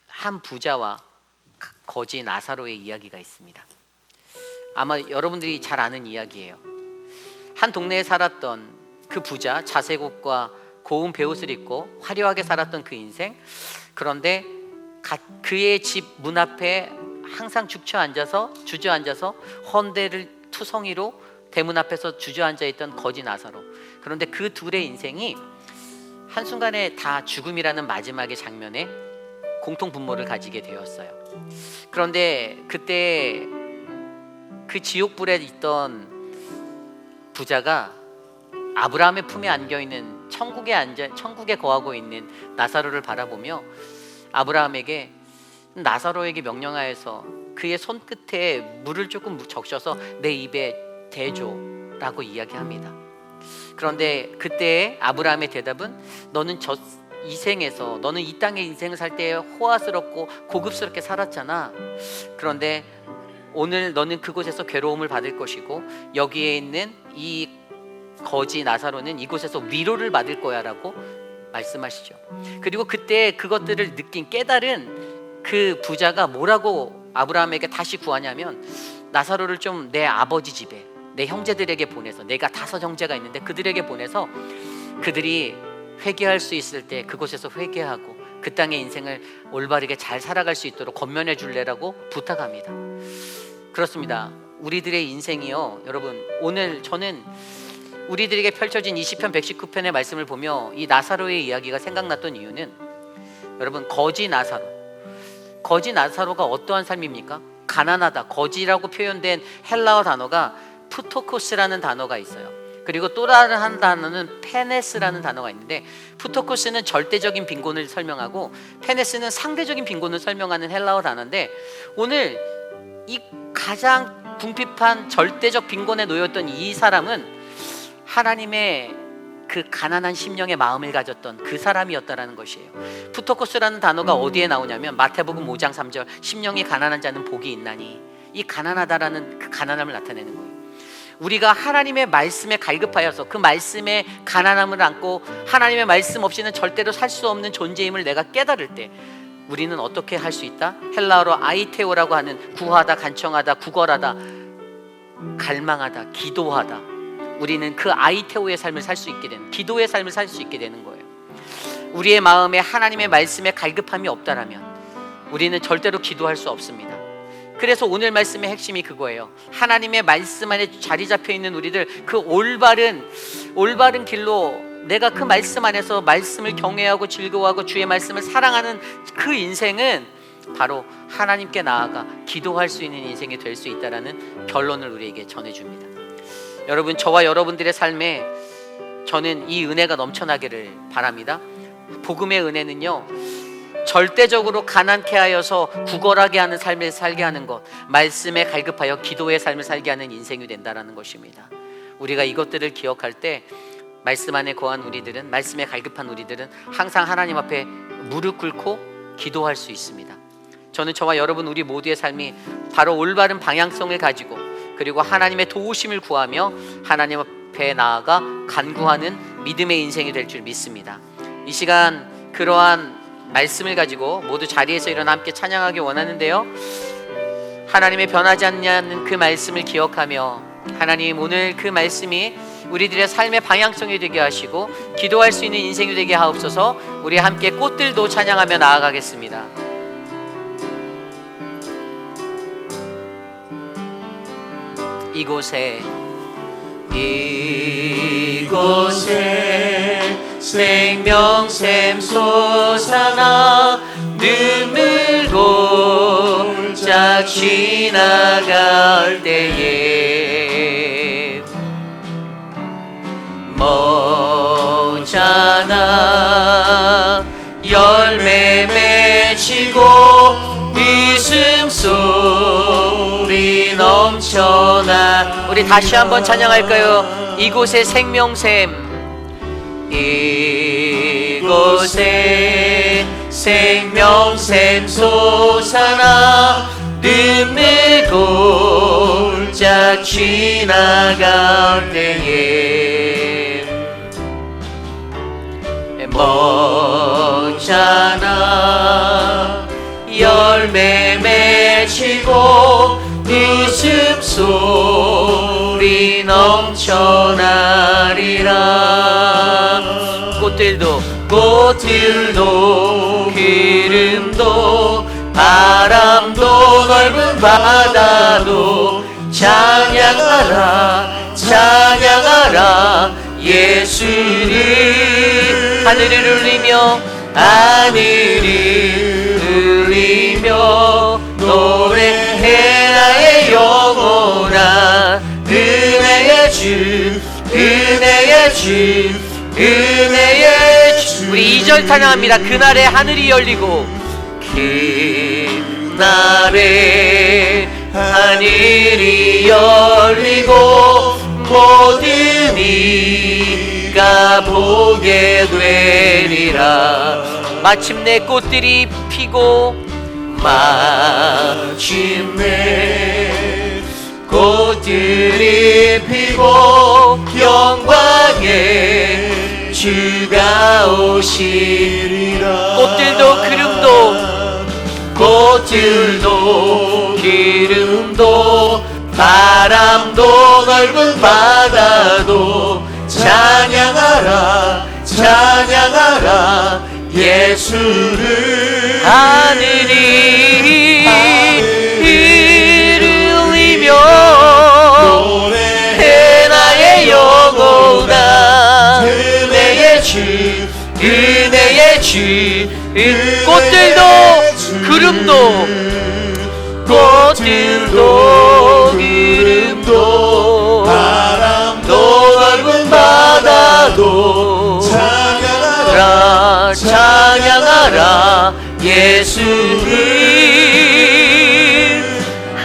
Speaker 4: 한 부자와 거지 나사로의 이야기가 있습니다. 아마 여러분들이 잘 아는 이야기예요. 한 동네에 살았던 그 부자, 자색옷과 고운 베옷을 입고 화려하게 살았던 그 인생. 그런데 그의 집 문 앞에 항상 주저앉아서 헌대를 투성이로 대문 앞에서 주저앉아 있던 거지 나사로. 그런데 그 둘의 인생이 한순간에 다 죽음이라는 마지막의 장면에 공통 분모를 가지게 되었어요. 그런데 그때 그 지옥불에 있던 부자가 아브라함의 품에 안겨있는 천국에 거하고 있는 나사로를 바라보며 아브라함에게, 나사로에게 명령하여서 그의 손끝에 물을 조금 적셔서 내 입에 대줘라고 이야기합니다. 그런데 그때 아브라함의 대답은, 너는 이 생에서, 너는 이 땅의 인생을 살 때 호화스럽고 고급스럽게 살았잖아. 그런데 오늘 너는 그곳에서 괴로움을 받을 것이고 여기에 있는 이 거지 나사로는 이곳에서 위로를 받을 거야 라고 말씀하시죠. 그리고 그때 그것들을 깨달은 그 부자가 뭐라고 아브라함에게 다시 구하냐면, 나사로를 좀 내 아버지 집에, 내 형제들에게 보내서, 내가 5 형제가 있는데 그들에게 보내서 그들이 회개할 수 있을 때 그곳에서 회개하고 그 땅의 인생을 올바르게 잘 살아갈 수 있도록 권면해 줄래라고 부탁합니다. 그렇습니다. 우리들의 인생이요, 여러분, 오늘 저는 우리들에게 펼쳐진 20편 119편의 말씀을 보며 이 나사로의 이야기가 생각났던 이유는, 여러분, 거지 나사로가 어떠한 삶입니까? 가난하다. 거지라고 표현된 헬라어 단어가 푸토코스라는 단어가 있어요. 그리고 또 다른 한 단어는 페네스라는 단어가 있는데, 푸토코스는 절대적인 빈곤을 설명하고 페네스는 상대적인 빈곤을 설명하는 헬라어 단어인데, 오늘 이 가장 궁핍한 절대적 빈곤에 놓였던 이 사람은 하나님의 그 가난한 심령의 마음을 가졌던 그 사람이었다라는 것이에요. 푸토코스라는 단어가 어디에 나오냐면 마태복음 5장 3절, 심령이 가난한 자는 복이 있나니, 이 가난하다라는 그 가난함을 나타내는 거예요. 우리가 하나님의 말씀에 갈급하여서 그 말씀의 가난함을 안고 하나님의 말씀 없이는 절대로 살 수 없는 존재임을 내가 깨달을 때 우리는 어떻게 할 수 있다? 헬라어로 아이테오라고 하는 구하다, 간청하다, 구걸하다, 갈망하다, 기도하다. 우리는 그 아이테오의 삶을 살 수 있게 되는, 기도의 삶을 살 수 있게 되는 거예요. 우리의 마음에 하나님의 말씀에 갈급함이 없다라면 우리는 절대로 기도할 수 없습니다. 그래서 오늘 말씀의 핵심이 그거예요. 하나님의 말씀 안에 자리 잡혀 있는 우리들, 그 올바른 길로, 내가 그 말씀 안에서 말씀을 경외하고 즐거워하고 주의 말씀을 사랑하는 그 인생은 바로 하나님께 나아가 기도할 수 있는 인생이 될 수 있다라는 결론을 우리에게 전해줍니다. 여러분, 저와 여러분들의 삶에 저는 이 은혜가 넘쳐나기를 바랍니다. 복음의 은혜는요, 절대적으로 가난케 하여서 구걸하게 하는 삶을 살게 하는 것, 말씀에 갈급하여 기도의 삶을 살게 하는 인생이 된다라는 것입니다. 우리가 이것들을 기억할 때 말씀 안에 거한 우리들은, 말씀에 갈급한 우리들은 항상 하나님 앞에 무릎 꿇고 기도할 수 있습니다. 저는 저와 여러분 우리 모두의 삶이 바로 올바른 방향성을 가지고, 그리고 하나님의 도우심을 구하며 하나님 앞에 나아가 간구하는 믿음의 인생이 될 줄 믿습니다. 이 시간 그러한 말씀을 가지고 모두 자리에서 일어나 함께 찬양하기 원하는데요, 하나님의 변하지 않는 그 말씀을 기억하며, 하나님 오늘 그 말씀이 우리들의 삶의 방향성이 되게 하시고 기도할 수 있는 인생이 되게 하옵소서. 우리 함께 꽃들도 찬양하며 나아가겠습니다. 이곳에 생명샘 솟아나 눈물 골짝 지나갈 때에 먼잖아 열매 맺히고 웃음소리 넘쳐나. 우리 다시 한번 찬양할까요? 이곳에 생명샘, 이곳에 생명샘 솟아나 눈물 골짝 지나갈 때에 먹잖아 열매 맺히고 웃음소리 넘쳐나리라. 꽃들도 기름도 바람도 넓은 바다도 찬양하라 찬양하라 예수를. 하늘을 울리며 노래해 나의 영혼아 은혜의 주 은혜의 주 은혜의 주. 우리 2절 찬양합니다. 그날에 하늘이 열리고 그날에 하늘이 열리고 모든 이가 보게 되리라. 마침내 꽃들이 피고 마침내 꽃들이 피고 영광의 주가 오시리라. 꽃들도 기름도 바람도 넓은 바다도 찬양하라 찬양하라 예수를. 하늘이 울리며 노래해 나의 영혼아 은혜의 주 은혜의 주. 꽃들도 기름도 바람도 넓은 바다도 찬양하라 찬양하라 예수를.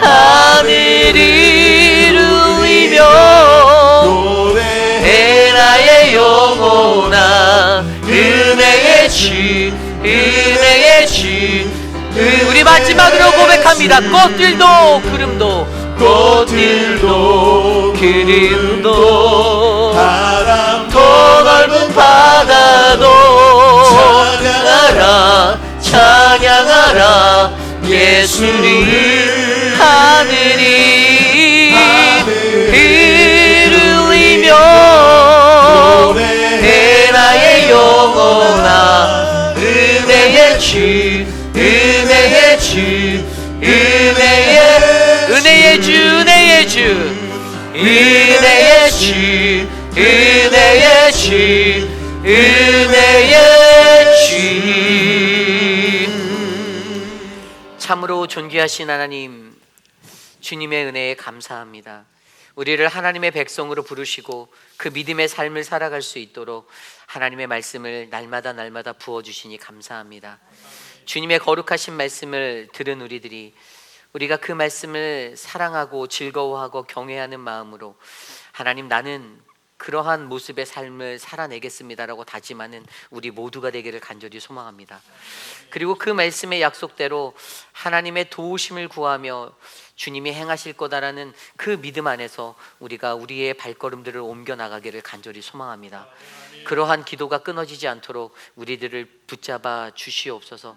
Speaker 4: 하늘이 울리며 노래해 나의 영혼아 은혜의 주 은혜의 주. 우리 마지막으로 고백합니다. 꽃들도 기름도 바람도 넓은 바다도 찬양하라 찬양하라 예수를. 하늘이 울리며 노래해 나의 영혼아 은혜의 주 은혜의 주 은혜의 주 은혜의 주 은혜의 주 은혜의 주 은혜의 주. 참으로 존귀하신 하나님 주님의 은혜에 감사합니다. 우리를 하나님의 백성으로 부르시고 그 믿음의 삶을 살아갈 수 있도록 하나님의 말씀을 날마다 부어주시니 감사합니다. 주님의 거룩하신 말씀을 들은 우리가 그 말씀을 사랑하고 즐거워하고 경외하는 마음으로 하나님 나는 그러한 모습의 삶을 살아내겠습니다라고 다짐하는 우리 모두가 되기를 간절히 소망합니다. 그리고 그 말씀의 약속대로 하나님의 도우심을 구하며 주님이 행하실 거다라는 그 믿음 안에서 우리가 우리의 발걸음들을 옮겨 나가기를 간절히 소망합니다. 그러한 기도가 끊어지지 않도록 우리들을 붙잡아 주시옵소서.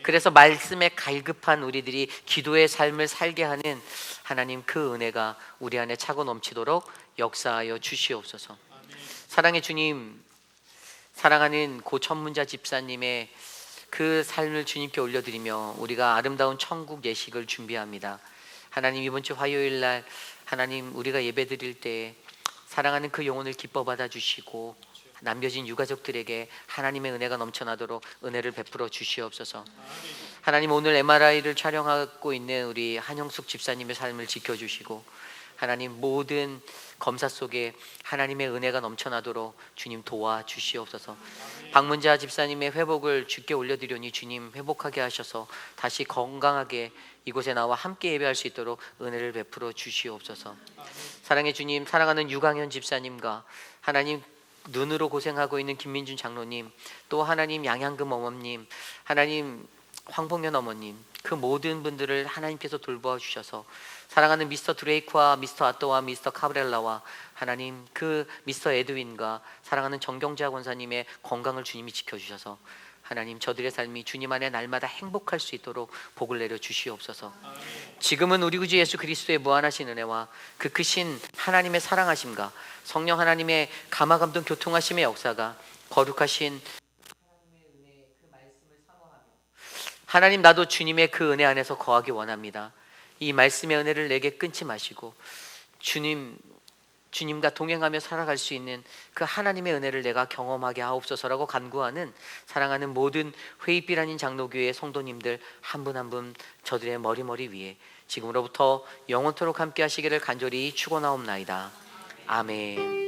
Speaker 4: 그래서 말씀에 갈급한 우리들이 기도의 삶을 살게 하는 하나님 그 은혜가 우리 안에 차고 넘치도록 역사하여 주시옵소서. 사랑의 주님, 사랑하는 고 천문자 집사님의 그 삶을 주님께 올려드리며 우리가 아름다운 천국 예식을 준비합니다. 하나님, 이번 주 화요일 날 하나님 우리가 예배드릴 때 사랑하는 그 영혼을 기뻐 받아 주시고 남겨진 유가족들에게 하나님의 은혜가 넘쳐나도록 은혜를 베풀어 주시옵소서. 하나님, 오늘 MRI를 촬영하고 있는 우리 한영숙 집사님의 삶을 지켜주시고 하나님 모든 검사 속에 하나님의 은혜가 넘쳐나도록 주님 도와주시옵소서. 박문자 집사님의 회복을 주께 올려드리니 주님 회복하게 하셔서 다시 건강하게 이곳에 나와 함께 예배할 수 있도록 은혜를 베풀어 주시옵소서. 사랑의 주님, 사랑하는 유강현 집사님과 하나님 눈으로 고생하고 있는 김민준 장로님, 또 하나님 양양금 어머님, 하나님 황봉연 어머님, 그 모든 분들을 하나님께서 돌보아 주셔서 사랑하는 미스터 드레이크와 미스터 아또와 미스터 카브렐라와 하나님 그 미스터 에드윈과 사랑하는 정경재 권사님의 건강을 주님이 지켜주셔서 하나님 저들의 삶이 주님 안에 날마다 행복할 수 있도록 복을 내려 주시옵소서. 지금은 우리 구주 예수 그리스도의 무한하신 은혜와 그 크신 하나님의 사랑하심과 성령 하나님의 감화감동 교통하심의 역사가 거룩하신 하나님, 나도 주님의 그 은혜 안에서 거하기 원합니다. 이 말씀의 은혜를 내게 끊지 마시고 주님과 동행하며 살아갈 수 있는 그 하나님의 은혜를 내가 경험하게 하옵소서라고 간구하는 사랑하는 모든 회의빛 아닌 장로교회 성도님들 한 분 한 분 저들의 머리 위에 지금으로부터 영원토록 함께 하시기를 간절히 축원하옵나이다. 아멘.